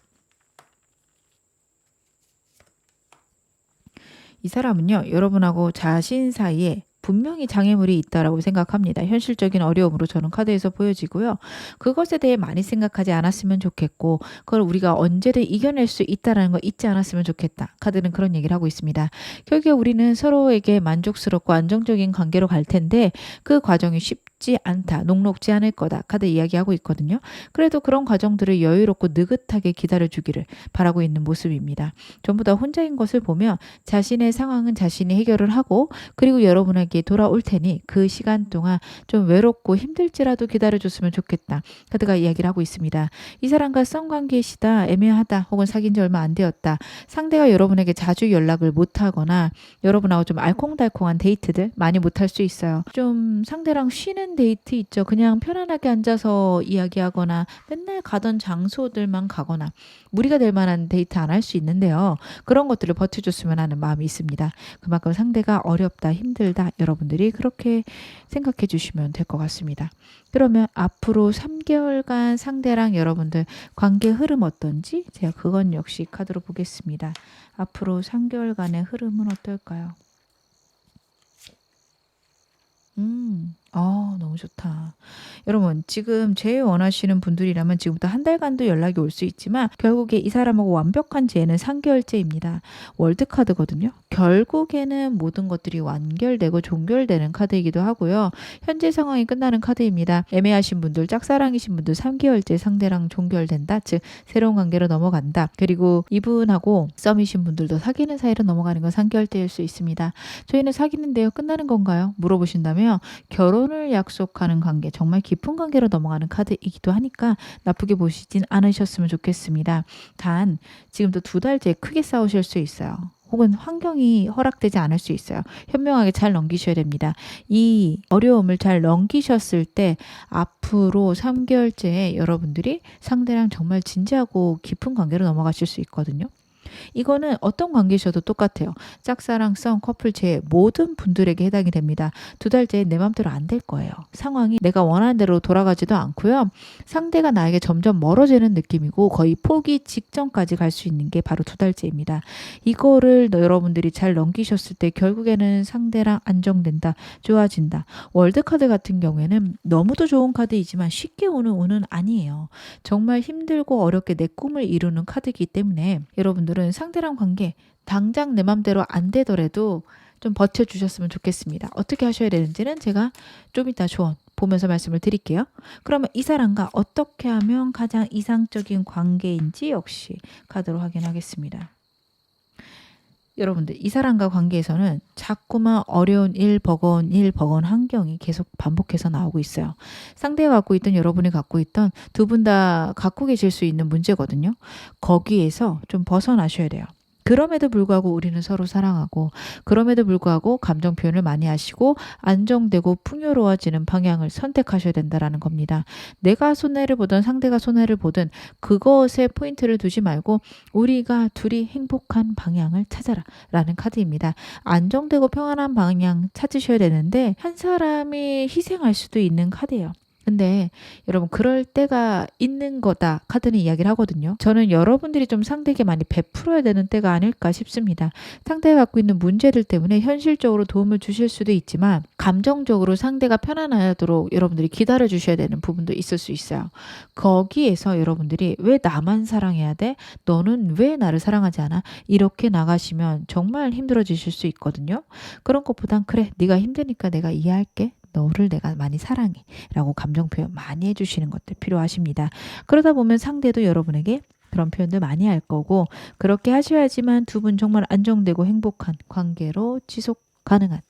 이 사람은요, 여러분하고 자신 사이에 분명히 장애물이 있다라고 생각합니다. 현실적인 어려움으로 저는 카드에서 보여지고요. 그것에 대해 많이 생각하지 않았으면 좋겠고 그걸 우리가 언제든 이겨낼 수 있다는 거 잊지 않았으면 좋겠다. 카드는 그런 얘기를 하고 있습니다. 결국에 우리는 서로에게 만족스럽고 안정적인 관계로 갈 텐데 그 과정이 쉽지 않다. 녹록지 않을 거다. 카드 이야기하고 있거든요. 그래도 그런 과정들을 여유롭고 느긋하게 기다려주기를 바라고 있는 모습입니다. 전부 다 혼자인 것을 보며 자신의 상황은 자신이 해결을 하고 그리고 여러분에게 돌아올 테니 그 시간 동안 좀 외롭고 힘들지라도 기다려줬으면 좋겠다. 카드가 이야기를 하고 있습니다. 이 사람과 썸관계시다, 애매하다, 혹은 사귄 지 얼마 안 되었다. 상대가 여러분에게 자주 연락을 못하거나 여러분하고 좀 알콩달콩한 데이트들 많이 못할 수 있어요. 좀 상대랑 쉬는 데이트 있죠. 그냥 편안하게 앉아서 이야기하거나 맨날 가던 장소들만 가거나 무리가 될 만한 데이트 안 할 수 있는데요. 그런 것들을 버텨줬으면 하는 마음이 있습니다. 그만큼 상대가 어렵다, 힘들다. 여러분들이 그렇게 생각해 주시면 될 것 같습니다. 그러면 앞으로 3개월간 상대랑 여러분들 관계 흐름 어떤지 제가 그건 역시 카드로 보겠습니다. 앞으로 3개월간의 흐름은 어떨까요? 너무 좋다. 여러분, 지금 제일 원하시는 분들이라면 지금부터 한 달간도 연락이 올 수 있지만 결국에 이 사람하고 완벽한 지혜는 3개월째입니다. 월드카드거든요. 결국에는 모든 것들이 완결되고 종결되는 카드이기도 하고요. 현재 상황이 끝나는 카드입니다. 애매하신 분들, 짝사랑이신 분들 3개월째 상대랑 종결된다. 즉 새로운 관계로 넘어간다. 그리고 이분하고 썸이신 분들도 사귀는 사이로 넘어가는 건 3개월째일 수 있습니다. 저희는 사귀는데요. 끝나는 건가요? 물어보신다면 결혼을 약속하는 관계, 정말 깊은 관계로 넘어가는 카드이기도 하니까 나쁘게 보시진 않으셨으면 좋겠습니다. 단 지금도 2달째 크게 싸우실 수 있어요. 혹은 환경이 허락되지 않을 수 있어요. 현명하게 잘 넘기셔야 됩니다. 이 어려움을 잘 넘기셨을 때 앞으로 3개월째에 여러분들이 상대랑 정말 진지하고 깊은 관계로 넘어가실 수 있거든요. 이거는 어떤 관계셔도 똑같아요. 짝사랑, 썸, 커플 제 모든 분들에게 해당이 됩니다. 2달째 내 맘대로 안 될 거예요. 상황이 내가 원하는 대로 돌아가지도 않고요. 상대가 나에게 점점 멀어지는 느낌이고 거의 포기 직전까지 갈 수 있는 게 바로 2달째입니다. 이거를 여러분들이 잘 넘기셨을 때 결국에는 상대랑 안정된다, 좋아진다. 월드카드 같은 경우에는 너무도 좋은 카드이지만 쉽게 오는 운은 아니에요. 정말 힘들고 어렵게 내 꿈을 이루는 카드이기 때문에 여러분들은 상대랑 관계 당장 내 맘대로 안 되더라도 좀 버텨주셨으면 좋겠습니다. 어떻게 하셔야 되는지는 제가 좀 이따 조언 보면서 말씀을 드릴게요. 그러면 이 사람과 어떻게 하면 가장 이상적인 관계인지 역시 카드로 확인하겠습니다. 여러분들 이 사람과 관계에서는 자꾸만 어려운 일, 버거운 일, 버거운 환경이 계속 반복해서 나오고 있어요. 상대가 갖고 있던 여러분이 갖고 있던 두 분 다 갖고 계실 수 있는 문제거든요. 거기에서 좀 벗어나셔야 돼요. 그럼에도 불구하고 우리는 서로 사랑하고 그럼에도 불구하고 감정 표현을 많이 하시고 안정되고 풍요로워지는 방향을 선택하셔야 된다라는 겁니다. 내가 손해를 보든 상대가 손해를 보든 그것에 포인트를 두지 말고 우리가 둘이 행복한 방향을 찾아라 라는 카드입니다. 안정되고 평안한 방향 찾으셔야 되는데 한 사람이 희생할 수도 있는 카드예요. 근데 여러분 그럴 때가 있는 거다 카드는 이야기를 하거든요. 저는 여러분들이 좀 상대에게 많이 베풀어야 되는 때가 아닐까 싶습니다. 상대가 갖고 있는 문제들 때문에 현실적으로 도움을 주실 수도 있지만 감정적으로 상대가 편안하도록 여러분들이 기다려 주셔야 되는 부분도 있을 수 있어요. 거기에서 여러분들이 왜 나만 사랑해야 돼? 너는 왜 나를 사랑하지 않아? 이렇게 나가시면 정말 힘들어지실 수 있거든요. 그런 것보단 그래 네가 힘드니까 내가 이해할게. 너를 내가 많이 사랑해 라고 감정 표현 많이 해주시는 것들 필요하십니다. 그러다 보면 상대도 여러분에게 그런 표현들 많이 할 거고 그렇게 하셔야지만 두 분 정말 안정되고 행복한 관계로 지속 가능한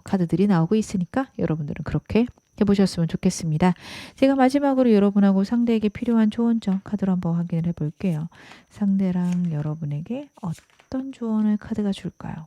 카드들이 나오고 있으니까 여러분들은 그렇게 해보셨으면 좋겠습니다. 제가 마지막으로 여러분하고 상대에게 필요한 조언점 카드로 한번 확인을 해볼게요. 상대랑 여러분에게 어떤 조언을 카드가 줄까요?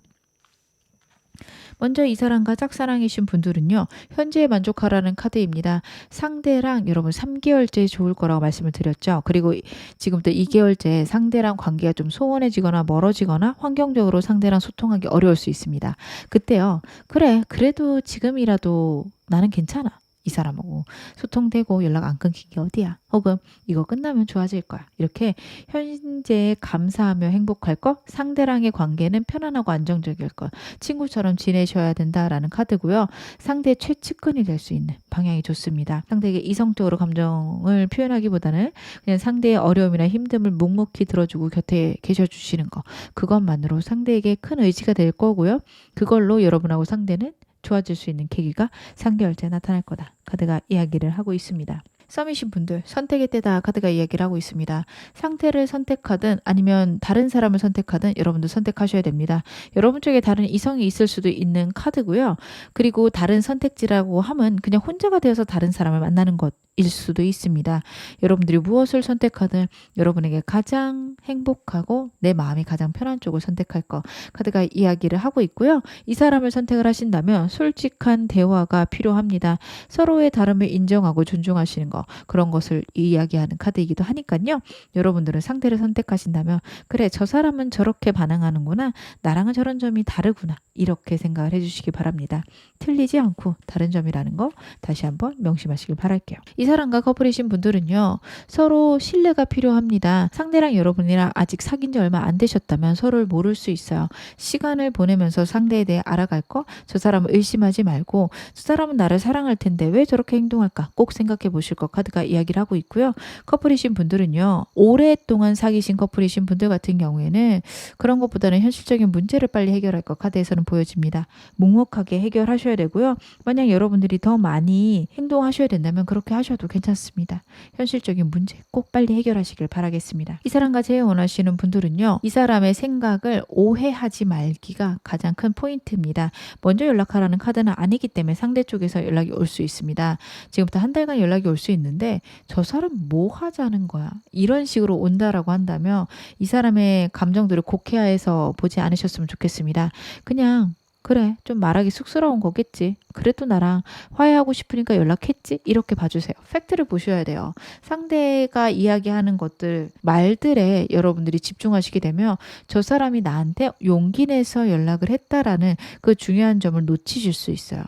먼저 이 사람과 짝사랑이신 분들은요. 현재에 만족하라는 카드입니다. 상대랑 여러분 3개월째 좋을 거라고 말씀을 드렸죠. 그리고 지금부터 2개월째 상대랑 관계가 좀 소원해지거나 멀어지거나 환경적으로 상대랑 소통하기 어려울 수 있습니다. 그때요. 그래 그래도 지금이라도 나는 괜찮아. 이 사람하고 소통되고 연락 안 끊긴 게 어디야? 혹은 이거 끝나면 좋아질 거야. 이렇게 현재에 감사하며 행복할 것, 상대랑의 관계는 편안하고 안정적일 것, 친구처럼 지내셔야 된다라는 카드고요. 상대의 최측근이 될 수 있는 방향이 좋습니다. 상대에게 이성적으로 감정을 표현하기보다는 그냥 상대의 어려움이나 힘듦을 묵묵히 들어주고 곁에 계셔주시는 것, 그것만으로 상대에게 큰 의지가 될 거고요. 그걸로 여러분하고 상대는 좋아질 수 있는 계기가 3개월째 나타날 거다. 카드가 이야기를 하고 있습니다. 썸이신 분들 선택의 때다 카드가 이야기를 하고 있습니다. 상태를 선택하든 아니면 다른 사람을 선택하든 여러분도 선택하셔야 됩니다. 여러분 쪽에 다른 이성이 있을 수도 있는 카드고요. 그리고 다른 선택지라고 하면 그냥 혼자가 되어서 다른 사람을 만나는 것일 수도 있습니다. 여러분들이 무엇을 선택하든 여러분에게 가장 행복하고 내 마음이 가장 편한 쪽을 선택할 것 카드가 이야기를 하고 있고요. 이 사람을 선택을 하신다면 솔직한 대화가 필요합니다. 서로의 다름을 인정하고 존중하시는 것 그런 것을 이야기하는 카드이기도 하니까요. 여러분들은 상대를 선택하신다면 그래 저 사람은 저렇게 반응하는구나. 나랑은 저런 점이 다르구나. 이렇게 생각을 해주시기 바랍니다. 틀리지 않고 다른 점이라는 거 다시 한번 명심하시길 바랄게요. 이 사람과 커플이신 분들은요. 서로 신뢰가 필요합니다. 상대랑 여러분이랑 아직 사귄 지 얼마 안 되셨다면 서로를 모를 수 있어요. 시간을 보내면서 상대에 대해 알아갈 거 저 사람을 의심하지 말고 저 사람은 나를 사랑할 텐데 왜 저렇게 행동할까 꼭 생각해 보실 것 카드가 이야기를 하고 있고요. 커플이신 분들은요. 오랫동안 사귀신 커플이신 분들 같은 경우에는 그런 것보다는 현실적인 문제를 빨리 해결할 것 카드에서는 보여집니다. 묵묵하게 해결하셔야 되고요. 만약 여러분들이 더 많이 행동하셔야 된다면 그렇게 하셔도 괜찮습니다. 현실적인 문제 꼭 빨리 해결하시길 바라겠습니다. 이 사람과 제일 원하시는 분들은요. 이 사람의 생각을 오해하지 말기가 가장 큰 포인트입니다. 먼저 연락하라는 카드는 아니기 때문에 상대 쪽에서 연락이 올 수 있습니다. 지금부터 한 달간 연락이 올 수 있는데 저 사람 뭐 하자는 거야? 이런 식으로 온다라고 한다면 이 사람의 감정들을 곡해해서 보지 않으셨으면 좋겠습니다. 그냥 그래, 좀 말하기 쑥스러운 거겠지. 그래도 나랑 화해하고 싶으니까 연락했지? 이렇게 봐주세요. 팩트를 보셔야 돼요. 상대가 이야기하는 것들, 말들에 여러분들이 집중하시게 되면 저 사람이 나한테 용기 내서 연락을 했다라는 그 중요한 점을 놓치실 수 있어요.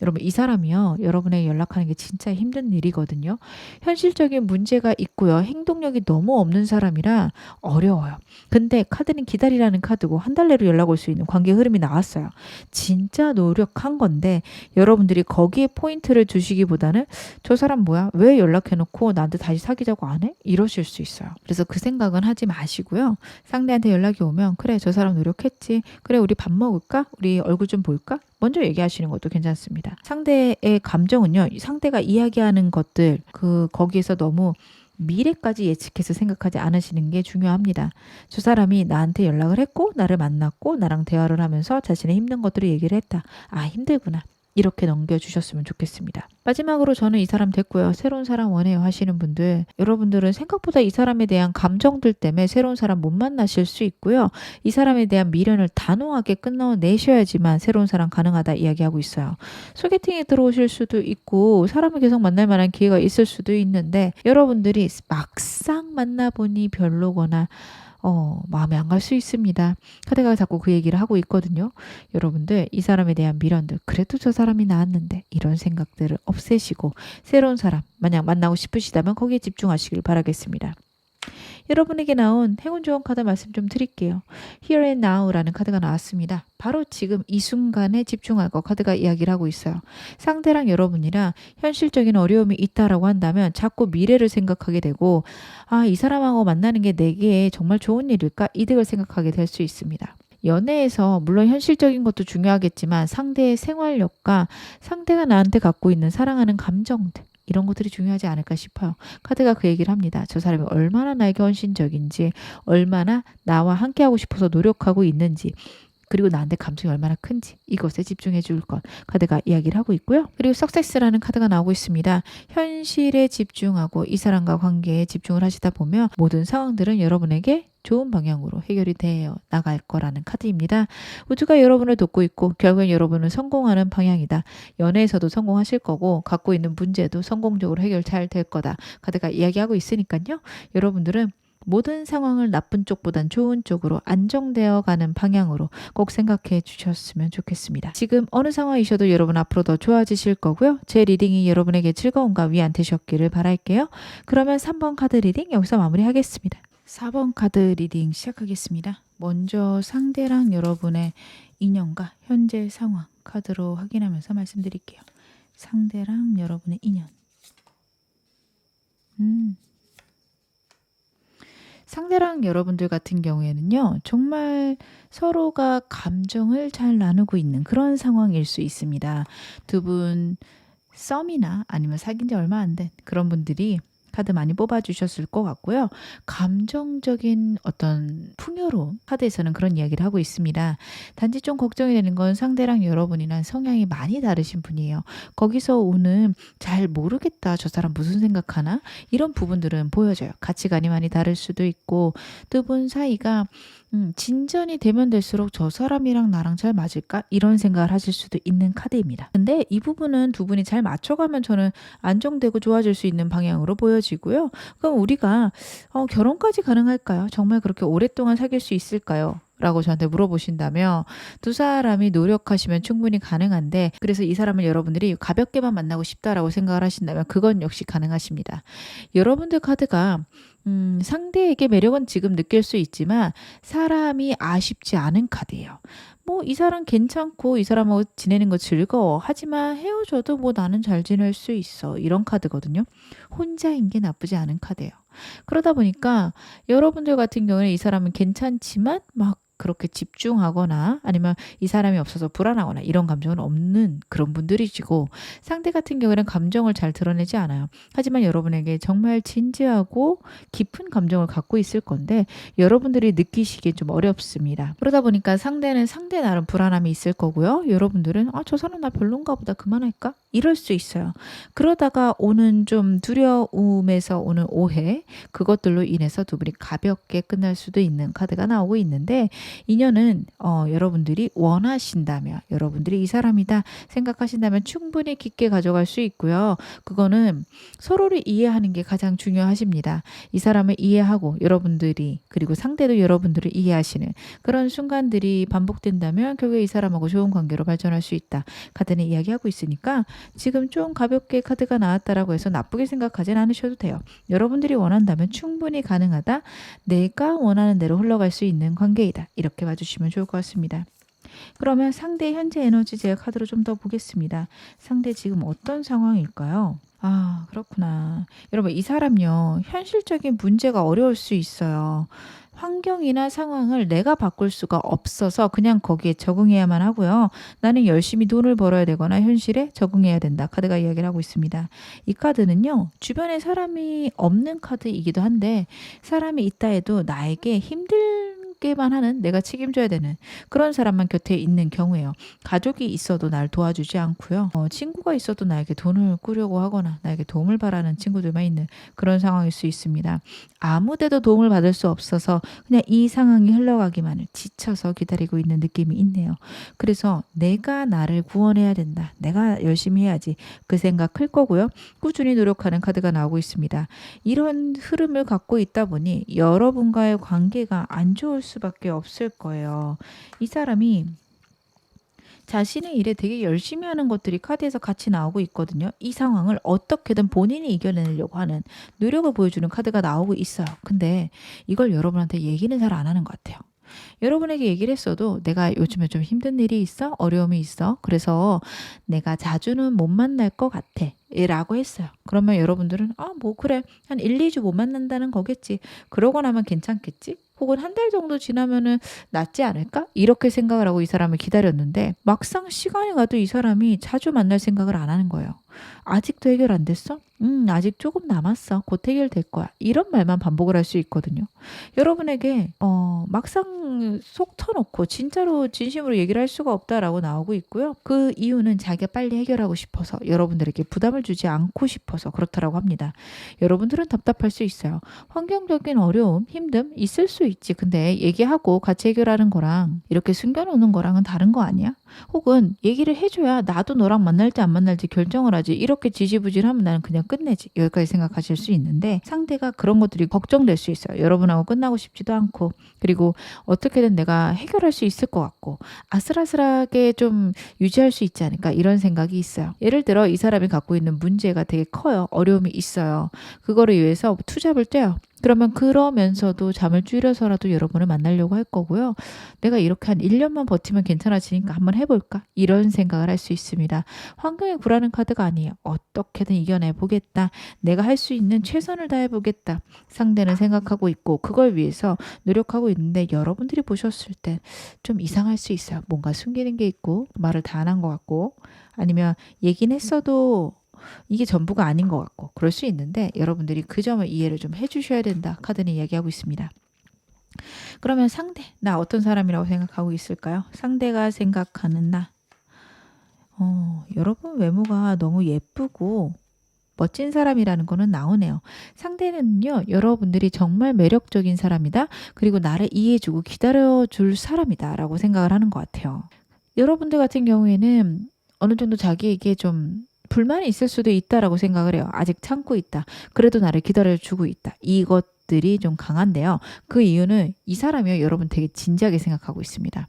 여러분, 이 사람이요, 여러분에게 연락하는 게 진짜 힘든 일이거든요. 현실적인 문제가 있고요. 행동력이 너무 없는 사람이라 어려워요. 근데 카드는 기다리라는 카드고 한 달 내로 연락 올 수 있는 관계 흐름이 나왔어요. 진짜 노력한 건데 여러분들이 거기에 포인트를 주시기보다는 저 사람 뭐야? 왜 연락해놓고 나한테 다시 사귀자고 안 해? 이러실 수 있어요. 그래서 그 생각은 하지 마시고요. 상대한테 연락이 오면 그래, 저 사람 노력했지. 그래, 우리 밥 먹을까? 우리 얼굴 좀 볼까? 먼저 얘기하시는 것도 괜찮습니다. 상대의 감정은요, 상대가 이야기하는 것들, 거기에서 너무 미래까지 예측해서 생각하지 않으시는 게 중요합니다. 저 사람이 나한테 연락을 했고, 나를 만났고, 나랑 대화를 하면서 자신의 힘든 것들을 얘기를 했다. 아, 힘들구나. 이렇게 넘겨주셨으면 좋겠습니다. 마지막으로 저는 이 사람 됐고요. 새로운 사람 원해요 하시는 분들, 여러분들은 생각보다 이 사람에 대한 감정들 때문에 새로운 사람 못 만나실 수 있고요. 이 사람에 대한 미련을 단호하게 끝내셔야지만 새로운 사람 가능하다 이야기하고 있어요. 소개팅에 들어오실 수도 있고 사람을 계속 만날 만한 기회가 있을 수도 있는데 여러분들이 막상 만나보니 별로거나 마음에 안 갈 수 있습니다. 카드가 자꾸 그 얘기를 하고 있거든요. 여러분들 이 사람에 대한 미련들, 그래도 저 사람이 나았는데 이런 생각들을 없애시고 새로운 사람 만약 만나고 싶으시다면 거기에 집중하시길 바라겠습니다. 여러분에게 나온 행운 좋은 카드 말씀 좀 드릴게요. Here and Now라는 카드가 나왔습니다. 바로 지금 이 순간에 집중할 거 카드가 이야기를 하고 있어요. 상대랑 여러분이랑 현실적인 어려움이 있다라고 한다면 자꾸 미래를 생각하게 되고 이 사람하고 만나는 게 내게 정말 좋은 일일까? 이득을 생각하게 될 수 있습니다. 연애에서 물론 현실적인 것도 중요하겠지만 상대의 생활력과 상대가 나한테 갖고 있는 사랑하는 감정들, 이런 것들이 중요하지 않을까 싶어요. 카드가 그 얘기를 합니다. 저 사람이 얼마나 나에게 헌신적인지, 얼마나 나와 함께하고 싶어서 노력하고 있는지, 그리고 나한테 감정이 얼마나 큰지 이것에 집중해 줄 것 카드가 이야기를 하고 있고요. 그리고 석세스라는 카드가 나오고 있습니다. 현실에 집중하고 이 사람과 관계에 집중을 하시다 보면 모든 상황들은 여러분에게 좋은 방향으로 해결이 되어 나갈 거라는 카드입니다. 우주가 여러분을 돕고 있고 결국엔 여러분은 성공하는 방향이다. 연애에서도 성공하실 거고 갖고 있는 문제도 성공적으로 해결 잘 될 거다. 카드가 이야기하고 있으니까요. 여러분들은 모든 상황을 나쁜 쪽보단 좋은 쪽으로 안정되어 가는 방향으로 꼭 생각해 주셨으면 좋겠습니다. 지금 어느 상황이셔도 여러분 앞으로 더 좋아지실 거고요. 제 리딩이 여러분에게 즐거움과 위안 되셨기를 바랄게요. 그러면 3번 카드 리딩 여기서 마무리하겠습니다. 4번 카드 리딩 시작하겠습니다. 먼저 상대랑 여러분의 인연과 현재 상황 카드로 확인하면서 말씀드릴게요. 상대랑 여러분의 인연. 상대랑 여러분들 같은 경우에는요, 정말 서로가 감정을 잘 나누고 있는 그런 상황일 수 있습니다. 두 분 썸이나 아니면 사귄 지 얼마 안 된 그런 분들이 카드 많이 뽑아주셨을 것 같고요. 감정적인 어떤 풍요로움, 카드에서는 그런 이야기를 하고 있습니다. 단지 좀 걱정이 되는 건 상대랑 여러분이랑 성향이 많이 다르신 분이에요. 거기서 오는 잘 모르겠다, 저 사람 무슨 생각하나? 이런 부분들은 보여져요. 가치관이 많이 다를 수도 있고 두 분 사이가 진전이 되면 될수록 저 사람이랑 나랑 잘 맞을까? 이런 생각을 하실 수도 있는 카드입니다. 근데 이 부분은 두 분이 잘 맞춰가면 저는 안정되고 좋아질 수 있는 방향으로 보여지고요. 그럼 우리가 결혼까지 가능할까요? 정말 그렇게 오랫동안 사귈 수 있을까요? 라고 저한테 물어보신다면 두 사람이 노력하시면 충분히 가능한데, 그래서 이 사람을 여러분들이 가볍게만 만나고 싶다라고 생각을 하신다면 그건 역시 가능하십니다. 여러분들 카드가 상대에게 매력은 지금 느낄 수 있지만 사람이 아쉽지 않은 카드예요. 뭐 이 사람 괜찮고 이 사람하고 지내는 거 즐거워. 하지만 헤어져도 뭐 나는 잘 지낼 수 있어. 이런 카드거든요. 혼자인 게 나쁘지 않은 카드예요. 그러다 보니까 여러분들 같은 경우는 이 사람은 괜찮지만 막 그렇게 집중하거나 아니면 이 사람이 없어서 불안하거나 이런 감정은 없는 그런 분들이시고, 상대 같은 경우에는 감정을 잘 드러내지 않아요. 하지만 여러분에게 정말 진지하고 깊은 감정을 갖고 있을 건데 여러분들이 느끼시기엔 좀 어렵습니다. 그러다 보니까 상대는 상대 나름 불안함이 있을 거고요. 여러분들은 저 사람 나 별론가 보다, 그만할까? 이럴 수 있어요. 그러다가 오는 좀 두려움에서 오는 오해, 그것들로 인해서 두 분이 가볍게 끝날 수도 있는 카드가 나오고 있는데, 인연은 여러분들이 원하신다면, 여러분들이 이 사람이다 생각하신다면 충분히 깊게 가져갈 수 있고요. 그거는 서로를 이해하는 게 가장 중요하십니다. 이 사람을 이해하고 여러분들이, 그리고 상대도 여러분들을 이해하시는 그런 순간들이 반복된다면 결국에 이 사람하고 좋은 관계로 발전할 수 있다. 카드는 이야기하고 있으니까 지금 좀 가볍게 카드가 나왔다라고 해서 나쁘게 생각하진 않으셔도 돼요. 여러분들이 원한다면 충분히 가능하다. 내가 원하는 대로 흘러갈 수 있는 관계이다. 이렇게 봐주시면 좋을 것 같습니다. 그러면 상대 현재 에너지 제가 카드로 좀 더 보겠습니다. 상대 지금 어떤 상황일까요? 아, 그렇구나. 여러분, 이 사람요, 현실적인 문제가 어려울 수 있어요. 환경이나 상황을 내가 바꿀 수가 없어서 그냥 거기에 적응해야만 하고요. 나는 열심히 돈을 벌어야 되거나 현실에 적응해야 된다. 카드가 이야기를 하고 있습니다. 이 카드는요, 주변에 사람이 없는 카드이기도 한데 사람이 있다 해도 나에게 힘들게만 하는, 내가 책임져야 되는 그런 사람만 곁에 있는 경우예요. 가족이 있어도 날 도와주지 않고요. 친구가 있어도 나에게 돈을 꾸려고 하거나 나에게 도움을 바라는 친구들만 있는 그런 상황일 수 있습니다. 아무데도 도움을 받을 수 없어서 그냥 이 상황이 흘러가기만을 지쳐서 기다리고 있는 느낌이 있네요. 그래서 내가 나를 구원해야 된다. 내가 열심히 해야지. 그 생각 클 거고요. 꾸준히 노력하는 카드가 나오고 있습니다. 이런 흐름을 갖고 있다 보니 여러분과의 관계가 안 좋을 수밖에 없을 거예요. 이 사람이 자신의 일에 되게 열심히 하는 것들이 카드에서 같이 나오고 있거든요. 이 상황을 어떻게든 본인이 이겨내려고 하는 노력을 보여주는 카드가 나오고 있어요. 근데 이걸 여러분한테 얘기는 잘 안 하는 것 같아요. 여러분에게 얘기를 했어도 내가 요즘에 좀 힘든 일이 있어? 어려움이 있어? 그래서 내가 자주는 못 만날 것 같아. 라고 했어요. 그러면 여러분들은 뭐 그래. 한 1, 2주 못 만난다는 거겠지. 그러고 나면 괜찮겠지? 혹은 한 달 정도 지나면은 낫지 않을까? 이렇게 생각을 하고 이 사람을 기다렸는데 막상 시간이 가도 이 사람이 자주 만날 생각을 안 하는 거예요. 아직도 해결 안 됐어? 아직 조금 남았어. 곧 해결될 거야. 이런 말만 반복을 할 수 있거든요. 여러분에게 막상 속 터놓고 진짜로 진심으로 얘기를 할 수가 없다라고 나오고 있고요. 그 이유는 자기가 빨리 해결하고 싶어서, 여러분들에게 부담을 주지 않고 싶어서 그렇다라고 합니다. 여러분들은 답답할 수 있어요. 환경적인 어려움, 힘듦 있을 수 있지. 근데 얘기하고 같이 해결하는 거랑 이렇게 숨겨놓는 거랑은 다른 거 아니야? 혹은 얘기를 해줘야 나도 너랑 만날지 안 만날지 결정을 하지. 이렇게 지지부진하면 나는 그냥 끝내지. 여기까지 생각하실 수 있는데 상대가 그런 것들이 걱정될 수 있어요. 여러분하고 끝나고 싶지도 않고, 그리고 어떻게든 내가 해결할 수 있을 것 같고 아슬아슬하게 좀 유지할 수 있지 않을까, 이런 생각이 있어요. 예를 들어 이 사람이 갖고 있는 문제가 되게 커요. 어려움이 있어요. 그거를 위해서 투잡을 떼요. 그러면 그러면서도 잠을 줄여서라도 여러분을 만나려고 할 거고요. 내가 이렇게 한 1년만 버티면 괜찮아지니까 한번 해볼까? 이런 생각을 할 수 있습니다. 환경에 굴하는 카드가 아니에요. 어떻게든 이겨내보겠다. 내가 할 수 있는 최선을 다해보겠다. 상대는 생각하고 있고 그걸 위해서 노력하고 있는데 여러분들이 보셨을 때 좀 이상할 수 있어요. 뭔가 숨기는 게 있고 말을 다 안 한 것 같고, 아니면 얘기는 했어도 이게 전부가 아닌 것 같고 그럴 수 있는데 여러분들이 그 점을 이해를 좀 해주셔야 된다. 카드는 이야기하고 있습니다. 그러면 상대, 나 어떤 사람이라고 생각하고 있을까요? 상대가 생각하는 나. 여러분 외모가 너무 예쁘고 멋진 사람이라는 거는 나오네요. 상대는요, 여러분들이 정말 매력적인 사람이다. 그리고 나를 이해해주고 기다려줄 사람이다 라고 생각을 하는 것 같아요. 여러분들 같은 경우에는 어느 정도 자기에게 좀 불만이 있을 수도 있다라고 생각을 해요. 아직 참고 있다. 그래도 나를 기다려주고 있다. 이것들이 좀 강한데요. 그 이유는 이 사람이요, 여러분 되게 진지하게 생각하고 있습니다.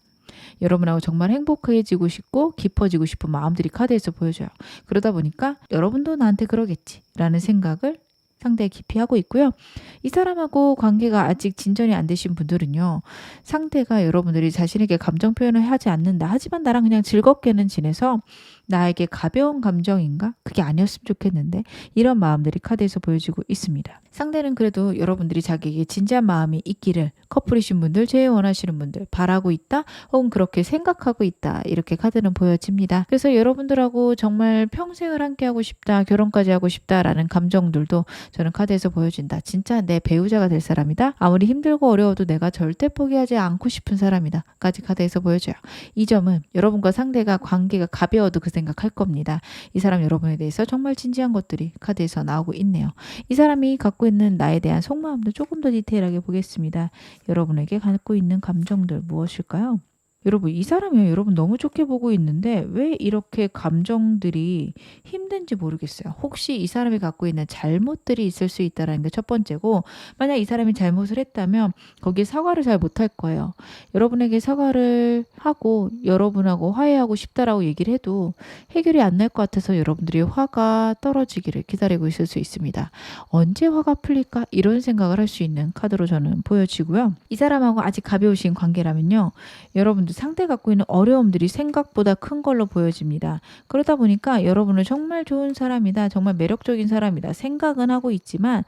여러분하고 정말 행복해지고 싶고 깊어지고 싶은 마음들이 카드에서 보여줘요. 그러다 보니까 여러분도 나한테 그러겠지 라는 생각을 상대에 깊이 하고 있고요. 이 사람하고 관계가 아직 진전이 안 되신 분들은요, 상대가 여러분들이 자신에게 감정 표현을 하지 않는다. 하지만 나랑 그냥 즐겁게는 지내서 나에게 가벼운 감정인가? 그게 아니었으면 좋겠는데, 이런 마음들이 카드에서 보여지고 있습니다. 상대는 그래도 여러분들이 자기에게 진지한 마음이 있기를, 커플이신 분들, 제일 원하시는 분들 바라고 있다, 혹은 그렇게 생각하고 있다, 이렇게 카드는 보여집니다. 그래서 여러분들하고 정말 평생을 함께하고 싶다, 결혼까지 하고 싶다라는 감정들도 저는 카드에서 보여진다. 진짜 내 배우자가 될 사람이다. 아무리 힘들고 어려워도 내가 절대 포기하지 않고 싶은 사람이다. 까지 카드에서 보여줘요. 이 점은 여러분과 상대가 관계가 가벼워도 그 생각할 겁니다. 이 사람 여러분에 대해서 정말 진지한 것들이 카드에서 나오고 있네요. 이 사람이 갖고 있는 나에 대한 속마음도 조금 더 디테일하게 보겠습니다. 여러분에게 갖고 있는 감정들 무엇일까요? 여러분, 이 사람이요. 여러분 너무 좋게 보고 있는데 왜 이렇게 감정들이 힘든지 모르겠어요. 혹시 이 사람이 갖고 있는 잘못들이 있을 수 있다는 게 첫 번째고, 만약 이 사람이 잘못을 했다면 거기에 사과를 잘 못할 거예요. 여러분에게 사과를 하고 여러분하고 화해하고 싶다라고 얘기를 해도 해결이 안 날 것 같아서 여러분들이 화가 떨어지기를 기다리고 있을 수 있습니다. 언제 화가 풀릴까? 이런 생각을 할 수 있는 카드로 저는 보여지고요. 이 사람하고 아직 가벼우신 관계라면요. 여러분들 상대 갖고 있는 어려움들이 생각보다 큰 걸로 보여집니다. 그러다 보니까 여러분은 정말 좋은 사람이다. 정말 매력적인 사람이다. 생각은 하고 있지만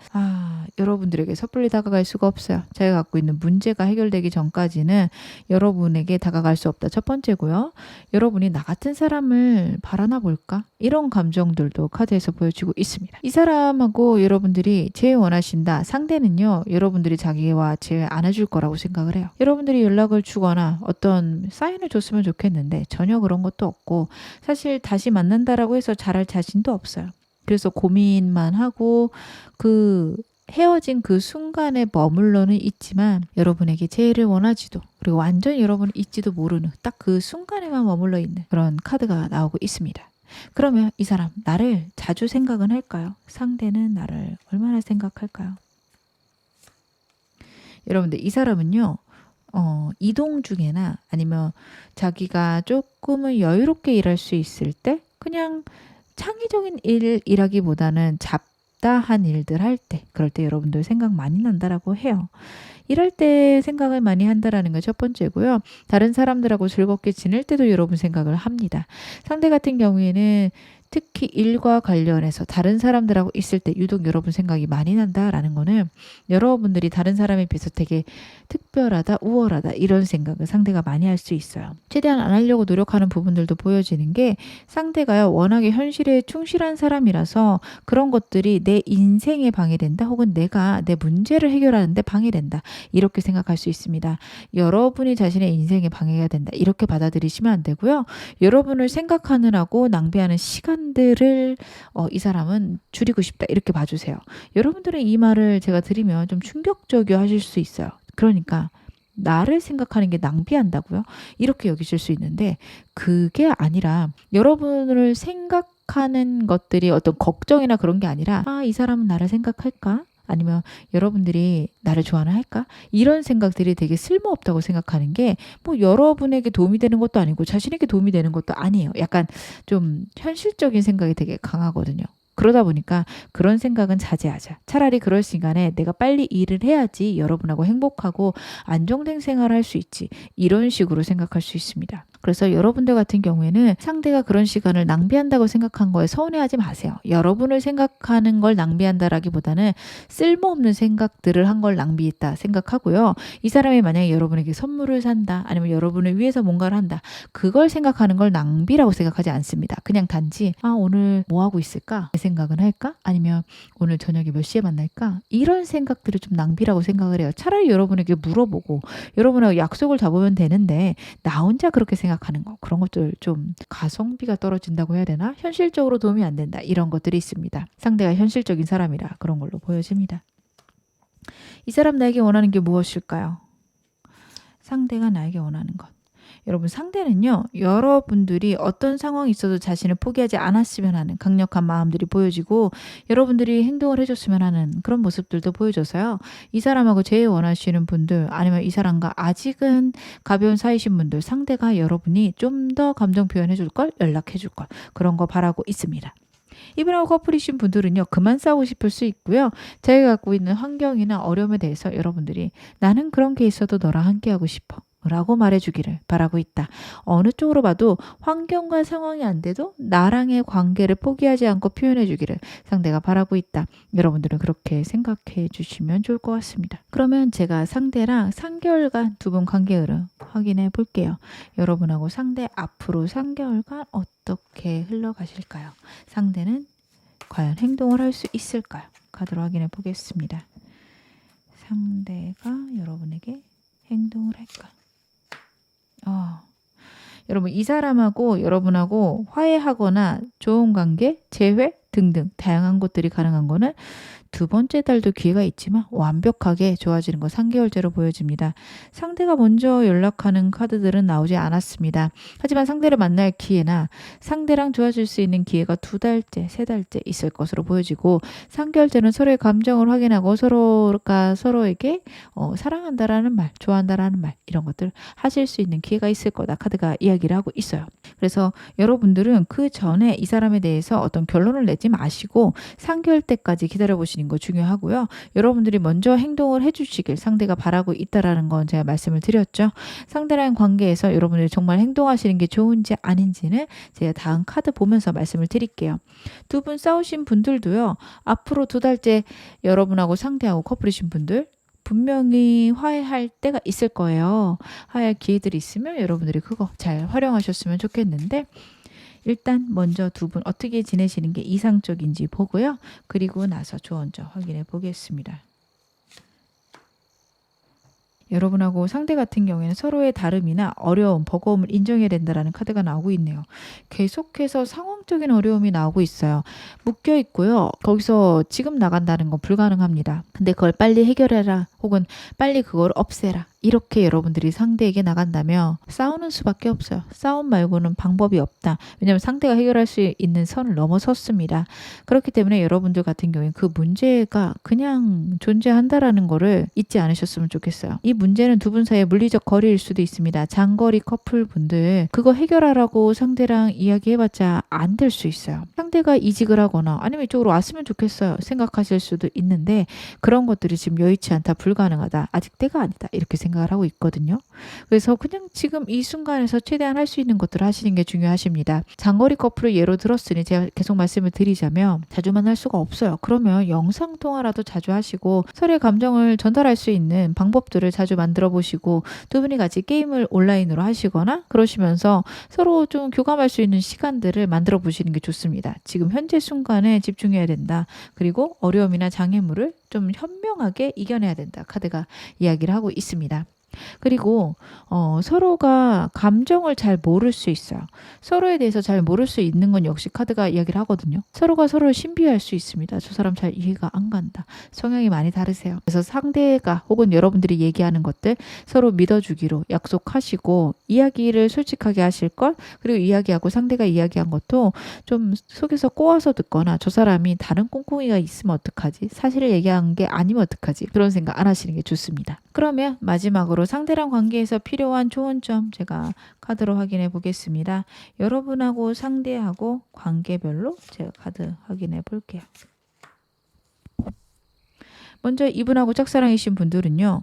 여러분들에게 섣불리 다가갈 수가 없어요. 자기가 갖고 있는 문제가 해결되기 전까지는 여러분에게 다가갈 수 없다. 첫 번째고요. 여러분이 나 같은 사람을 바라나 볼까? 이런 감정들도 카드에서 보여지고 있습니다. 이 사람하고 여러분들이 제일 원하신다. 상대는요. 여러분들이 자기와 제일 안아줄 거라고 생각을 해요. 여러분들이 연락을 주거나 어떤 사인을 줬으면 좋겠는데 전혀 그런 것도 없고, 사실 다시 만난다라고 해서 잘할 자신도 없어요. 그래서 고민만 하고 그 헤어진 그 순간에 머물러는 있지만 여러분에게 제일을 원하지도, 그리고 완전히 여러분을 잊지도 모르는 딱 그 순간에만 머물러 있는 그런 카드가 나오고 있습니다. 그러면 이 사람 나를 자주 생각은 할까요? 상대는 나를 얼마나 생각할까요? 여러분들, 이 사람은요. 이동 중에나 아니면 자기가 조금은 여유롭게 일할 수 있을 때, 그냥 창의적인 일이라기보다는 잡다한 일들 할 때, 그럴 때 여러분들 생각 많이 난다라고 해요. 일할 때 생각을 많이 한다라는 게 첫 번째고요. 다른 사람들하고 즐겁게 지낼 때도 여러분 생각을 합니다. 상대 같은 경우에는 특히 일과 관련해서 다른 사람들하고 있을 때 유독 여러분 생각이 많이 난다라는 거는 여러분들이 다른 사람에 비해서 되게 특별하다, 우월하다 이런 생각을 상대가 많이 할 수 있어요. 최대한 안 하려고 노력하는 부분들도 보여지는 게, 상대가요 워낙에 현실에 충실한 사람이라서 그런 것들이 내 인생에 방해된다, 혹은 내가 내 문제를 해결하는데 방해된다, 이렇게 생각할 수 있습니다. 여러분이 자신의 인생에 방해가 된다, 이렇게 받아들이시면 안 되고요. 여러분을 생각하느라고 낭비하는 시간들을 이 사람은 줄이고 싶다, 이렇게 봐주세요. 여러분들은 이 말을 제가 드리면 좀 충격적이어 하실 수 있어요. 그러니까 나를 생각하는 게 낭비한다고요? 이렇게 여기실 수 있는데, 그게 아니라 여러분을 생각하는 것들이 어떤 걱정이나 그런 게 아니라, 이 사람은 나를 생각할까? 아니면 여러분들이 나를 좋아하나 할까? 이런 생각들이 되게 쓸모없다고 생각하는 게, 뭐 여러분에게 도움이 되는 것도 아니고 자신에게 도움이 되는 것도 아니에요. 약간 좀 현실적인 생각이 되게 강하거든요. 그러다 보니까 그런 생각은 자제하자. 차라리 그럴 시간에 내가 빨리 일을 해야지 여러분하고 행복하고 안정된 생활을 할 수 있지, 이런 식으로 생각할 수 있습니다. 그래서 여러분들 같은 경우에는 상대가 그런 시간을 낭비한다고 생각한 거에 서운해하지 마세요. 여러분을 생각하는 걸 낭비한다라기보다는 쓸모없는 생각들을 한 걸 낭비했다 생각하고요. 이 사람이 만약에 여러분에게 선물을 산다, 아니면 여러분을 위해서 뭔가를 한다, 그걸 생각하는 걸 낭비라고 생각하지 않습니다. 그냥 단지 오늘 뭐 하고 있을까? 생각은 할까? 아니면 오늘 저녁에 몇 시에 만날까? 이런 생각들을 좀 낭비라고 생각을 해요. 차라리 여러분에게 물어보고 여러분하고 약속을 잡으면 되는데 나 혼자 그렇게 생각하는 거, 그런 것들 좀 가성비가 떨어진다고 해야 되나? 현실적으로 도움이 안 된다, 이런 것들이 있습니다. 상대가 현실적인 사람이라 그런 걸로 보여집니다. 이 사람 나에게 원하는 게 무엇일까요? 상대가 나에게 원하는 것. 여러분, 상대는요 여러분들이 어떤 상황이 있어도 자신을 포기하지 않았으면 하는 강력한 마음들이 보여지고, 여러분들이 행동을 해줬으면 하는 그런 모습들도 보여줘서요, 이 사람하고 제일 원하시는 분들, 아니면 이 사람과 아직은 가벼운 사이신 분들, 상대가 여러분이 좀 더 감정 표현해줄 걸, 연락해줄 걸, 그런 거 바라고 있습니다. 이분하고 커플이신 분들은요 그만 싸우고 싶을 수 있고요. 자기가 갖고 있는 환경이나 어려움에 대해서 여러분들이 나는 그런 게 있어도 너랑 함께하고 싶어 라고 말해주기를 바라고 있다. 어느 쪽으로 봐도 환경과 상황이 안 돼도 나랑의 관계를 포기하지 않고 표현해주기를 상대가 바라고 있다. 여러분들은 그렇게 생각해 주시면 좋을 것 같습니다. 그러면 제가 상대랑 3개월간 두 분 관계 흐름 확인해 볼게요. 여러분하고 상대 앞으로 3개월간 어떻게 흘러가실까요? 상대는 과연 행동을 할 수 있을까요? 카드로 확인해 보겠습니다. 상대가 여러분에게 행동을 할까? 여러분 이 사람하고 여러분하고 화해하거나 좋은 관계, 재회 등등 다양한 것들이 가능한 거는 두 번째 달도 기회가 있지만 완벽하게 좋아지는 거 3개월째로 보여집니다. 상대가 먼저 연락하는 카드들은 나오지 않았습니다. 하지만 상대를 만날 기회나 상대랑 좋아질 수 있는 기회가 2달째, 3달째 있을 것으로 보여지고 3개월째는 서로의 감정을 확인하고 서로가 서로에게 사랑한다라는 말, 좋아한다라는 말 이런 것들 하실 수 있는 기회가 있을 거다. 카드가 이야기를 하고 있어요. 그래서 여러분들은 그 전에 이 사람에 대해서 어떤 결론을 내지 마시고 3개월 때까지 기다려보시는 거 중요하고요. 여러분들이 먼저 행동을 해주시길 상대가 바라고 있다라는 건 제가 말씀을 드렸죠. 상대랑 관계에서 여러분들이 정말 행동하시는 게 좋은지 아닌지는 제가 다음 카드 보면서 말씀을 드릴게요. 두 분 싸우신 분들도요. 앞으로 2달째 여러분하고 상대하고 커플이신 분들 분명히 화해할 때가 있을 거예요. 화해할 기회들이 있으면 여러분들이 그거 잘 활용하셨으면 좋겠는데 일단 먼저 두 분 어떻게 지내시는 게 이상적인지 보고요. 그리고 나서 조언점 확인해 보겠습니다. 여러분하고 상대 같은 경우에는 서로의 다름이나 어려움, 버거움을 인정해야 된다라는 카드가 나오고 있네요. 계속해서 상황적인 어려움이 나오고 있어요. 묶여 있고요. 거기서 지금 나간다는 건 불가능합니다. 근데 그걸 빨리 해결해라 혹은 빨리 그걸 없애라. 이렇게 여러분들이 상대에게 나간다면 싸우는 수밖에 없어요. 싸움 말고는 방법이 없다. 왜냐하면 상대가 해결할 수 있는 선을 넘어섰습니다. 그렇기 때문에 여러분들 같은 경우에 그 문제가 그냥 존재한다라는 거를 잊지 않으셨으면 좋겠어요. 이 문제는 두 분 사이의 물리적 거리일 수도 있습니다. 장거리 커플분들 그거 해결하라고 상대랑 이야기해봤자 안 될 수 있어요. 상대가 이직을 하거나 아니면 이쪽으로 왔으면 좋겠어요. 생각하실 수도 있는데 그런 것들이 지금 여의치 않다. 불가능하다. 아직 때가 아니다. 이렇게 생각을 하고 있거든요. 그래서 그냥 지금 이 순간에서 최대한 할 수 있는 것들을 하시는 게 중요하십니다. 장거리 커플을 예로 들었으니 제가 계속 말씀을 드리자면 자주 만날 수가 없어요. 그러면 영상통화라도 자주 하시고 서로의 감정을 전달할 수 있는 방법들을 자주 만들어 보시고 두 분이 같이 게임을 온라인으로 하시거나 그러시면서 서로 좀 교감할 수 있는 시간들을 만들어 보시는 게 좋습니다. 지금 현재 순간에 집중해야 된다. 그리고 어려움이나 장애물을 좀 현명하게 이겨내야 된다. 카드가 이야기를 하고 있습니다. 그리고 서로가 감정을 잘 모를 수 있어요. 서로에 대해서 잘 모를 수 있는 건 역시 카드가 이야기를 하거든요. 서로가 서로를 신비할 수 있습니다. 저 사람 잘 이해가 안 간다. 성향이 많이 다르세요. 그래서 상대가 혹은 여러분들이 얘기하는 것들 서로 믿어주기로 약속하시고 이야기를 솔직하게 하실 걸 그리고 이야기하고 상대가 이야기한 것도 좀 속에서 꼬아서 듣거나 저 사람이 다른 꽁꽁이가 있으면 어떡하지? 사실을 얘기한 게 아니면 어떡하지? 그런 생각 안 하시는 게 좋습니다. 그러면 마지막으로 상대랑 관계에서 필요한 좋은 점 제가 카드로 확인해 보겠습니다. 여러분하고 상대하고 관계별로 제가 카드 확인해 볼게요. 먼저 이분하고 짝사랑이신 분들은요.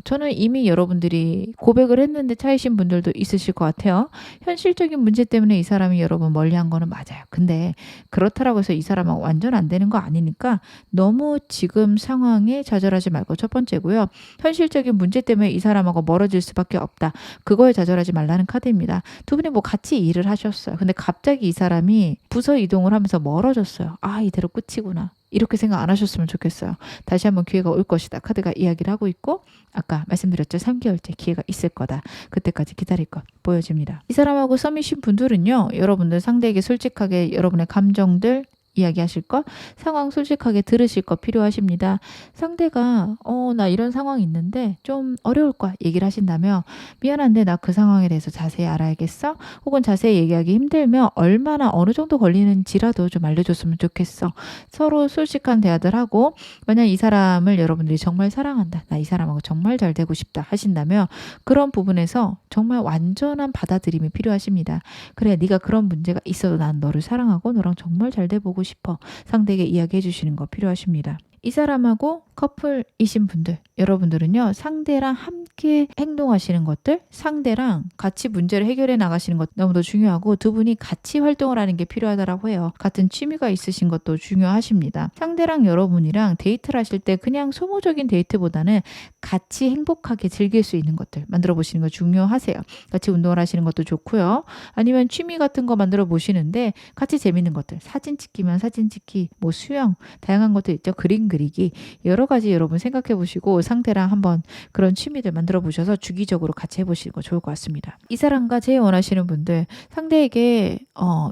저는 이미 여러분들이 고백을 했는데 차이신 분들도 있으실 것 같아요. 현실적인 문제 때문에 이 사람이 여러분 멀리한 거는 맞아요. 근데 그렇다라고 해서 이 사람하고 완전 안 되는 거 아니니까 너무 지금 상황에 좌절하지 말고 첫 번째고요. 현실적인 문제 때문에 이 사람하고 멀어질 수밖에 없다. 그거에 좌절하지 말라는 카드입니다. 두 분이 뭐 같이 일을 하셨어요. 근데 갑자기 이 사람이 부서 이동을 하면서 멀어졌어요. 아, 이대로 끝이구나. 이렇게 생각 안 하셨으면 좋겠어요. 다시 한번 기회가 올 것이다. 카드가 이야기를 하고 있고 아까 말씀드렸죠. 3개월째 기회가 있을 거다. 그때까지 기다릴 것 보여집니다. 이 사람하고 썸이신 분들은요. 여러분들 상대에게 솔직하게 여러분의 감정들 이야기하실 것, 상황 솔직하게 들으실 것 필요하십니다. 상대가 나 이런 상황이 있는데 좀 어려울 거야 얘기를 하신다면 미안한데 나 그 상황에 대해서 자세히 알아야겠어? 혹은 자세히 얘기하기 힘들면 얼마나 어느 정도 걸리는지라도 좀 알려줬으면 좋겠어. 서로 솔직한 대화들 하고 만약 이 사람을 여러분들이 정말 사랑한다. 나 이 사람하고 정말 잘 되고 싶다 하신다면 그런 부분에서 정말 완전한 받아들임이 필요하십니다. 그래 네가 그런 문제가 있어도 난 너를 사랑하고 너랑 정말 잘 돼보고 싶어. 상대에게 이야기해 주시는 거 필요하십니다. 이 사람하고 커플이신 분들, 여러분들은요, 상대랑 함께 행동하시는 것들, 상대랑 같이 문제를 해결해 나가시는 것 너무도 중요하고 두 분이 같이 활동을 하는 게 필요하다라고 해요. 같은 취미가 있으신 것도 중요하십니다. 상대랑 여러분이랑 데이트를 하실 때 그냥 소모적인 데이트보다는 같이 행복하게 즐길 수 있는 것들 만들어 보시는 거 중요하세요. 같이 운동을 하시는 것도 좋고요. 아니면 취미 같은 거 만들어 보시는데 같이 재밌는 것들, 사진 찍기면 사진 찍기, 뭐 수영, 다양한 것들 있죠. 그림 그리기. 여러 여러 가지 여러분 생각해 보시고 상대랑 한번 그런 취미들 만들어 보셔서 주기적으로 같이 해보시는 거 좋을 것 같습니다. 이 사람과 제일 원하시는 분들 상대에게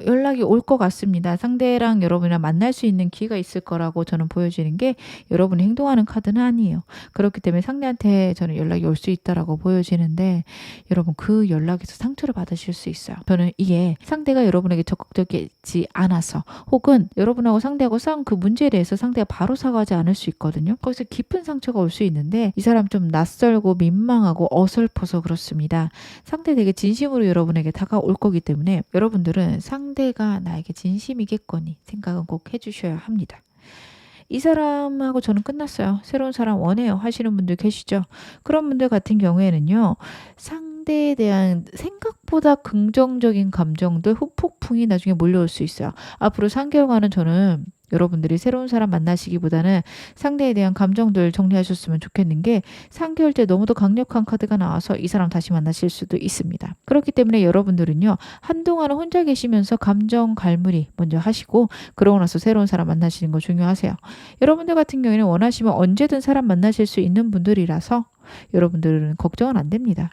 연락이 올 것 같습니다. 상대랑 여러분이랑 만날 수 있는 기회가 있을 거라고 저는 보여지는 게 여러분이 행동하는 카드는 아니에요. 그렇기 때문에 상대한테 저는 연락이 올 수 있다라고 보여지는데 여러분 그 연락에서 상처를 받으실 수 있어요. 저는 이게 상대가 여러분에게 적극적이지 않아서 혹은 여러분하고 상대하고 싸운 그 문제에 대해서 상대가 바로 사과하지 않을 수 있거든요. 거기서 깊은 상처가 올 수 있는데 이 사람 좀 낯설고 민망하고 어설퍼서 그렇습니다. 상대 되게 진심으로 여러분에게 다가올 거기 때문에 여러분들은 상대가 나에게 진심이겠거니 생각은 꼭 해주셔야 합니다. 이 사람하고 저는 끝났어요. 새로운 사람 원해요 하시는 분들 계시죠? 그런 분들 같은 경우에는요. 상대에 대한 생각보다 긍정적인 감정들 후폭풍이 나중에 몰려올 수 있어요. 앞으로 3개월간은 저는 여러분들이 새로운 사람 만나시기보다는 상대에 대한 감정들 정리하셨으면 좋겠는 게 3개월째 너무도 강력한 카드가 나와서 이 사람 다시 만나실 수도 있습니다. 그렇기 때문에 여러분들은요. 한동안은 혼자 계시면서 감정 갈무리 먼저 하시고 그러고 나서 새로운 사람 만나시는 거 중요하세요. 여러분들 같은 경우에는 원하시면 언제든 사람 만나실 수 있는 분들이라서 여러분들은 걱정은 안 됩니다.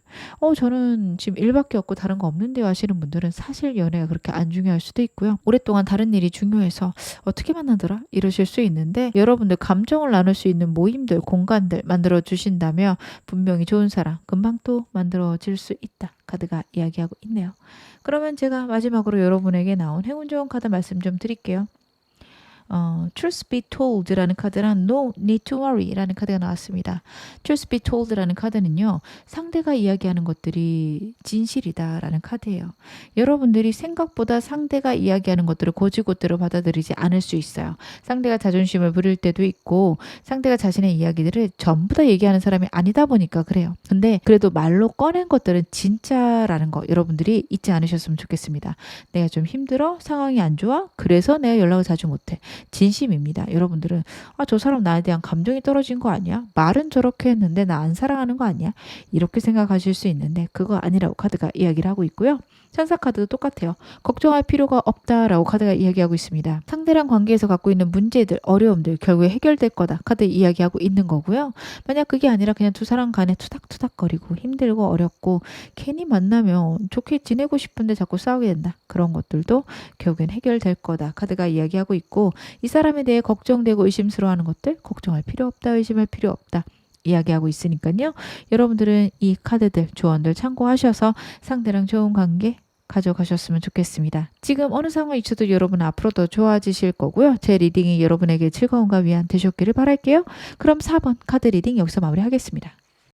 저는 지금 일밖에 없고 다른 거 없는데요 하시는 분들은 사실 연애가 그렇게 안 중요할 수도 있고요. 오랫동안 다른 일이 중요해서 어떻게 만나더라? 이러실 수 있는데 여러분들 감정을 나눌 수 있는 모임들, 공간들 만들어 주신다면 분명히 좋은 사람 금방 또 만들어질 수 있다. 카드가 이야기하고 있네요. 그러면 제가 마지막으로 여러분에게 나온 행운 좋은 카드 말씀 좀 드릴게요. Truth be told라는 카드랑 No need to worry라는 카드가 나왔습니다. Truth be told라는 카드는요. 상대가 이야기하는 것들이 진실이다라는 카드예요. 여러분들이 생각보다 상대가 이야기하는 것들을 곧이곧대로 받아들이지 않을 수 있어요. 상대가 자존심을 부릴 때도 있고 상대가 자신의 이야기들을 전부 다 얘기하는 사람이 아니다 보니까 그래요. 근데 그래도 말로 꺼낸 것들은 진짜라는 거 여러분들이 잊지 않으셨으면 좋겠습니다. 내가 좀 힘들어? 상황이 안 좋아? 그래서 내가 연락을 자주 못해. 진심입니다. 여러분들은 저 사람 나에 대한 감정이 떨어진 거 아니야? 말은 저렇게 했는데 나 안 사랑하는 거 아니야? 이렇게 생각하실 수 있는데 그거 아니라고 카드가 이야기를 하고 있고요. 천사 카드도 똑같아요. 걱정할 필요가 없다라고 카드가 이야기하고 있습니다. 상대랑 관계에서 갖고 있는 문제들, 어려움들 결국에 해결될 거다. 카드 이야기하고 있는 거고요. 만약 그게 아니라 그냥 두 사람 간에 투닥투닥거리고 힘들고 어렵고 괜히 만나면 좋게 지내고 싶은데 자꾸 싸우게 된다. 그런 것들도 결국엔 해결될 거다. 카드가 이야기하고 있고 이 사람에 대해 걱정되고 의심스러워하는 것들 걱정할 필요 없다. 의심할 필요 없다. 이야기하고 있으니까요. 여러분들은 이 카드들, 조언들 참고하셔서 상대랑 좋은 관계 가져가셨으면 좋겠습니다. 지금 어느 상황에 있어도 여러분 앞으로 더 좋아지실 거고요. 제 리딩이 여러분에게 즐거움과 위안 되셨기를 바랄게요. 그럼 4번 카드 리딩 여기서 마무리하겠습니다.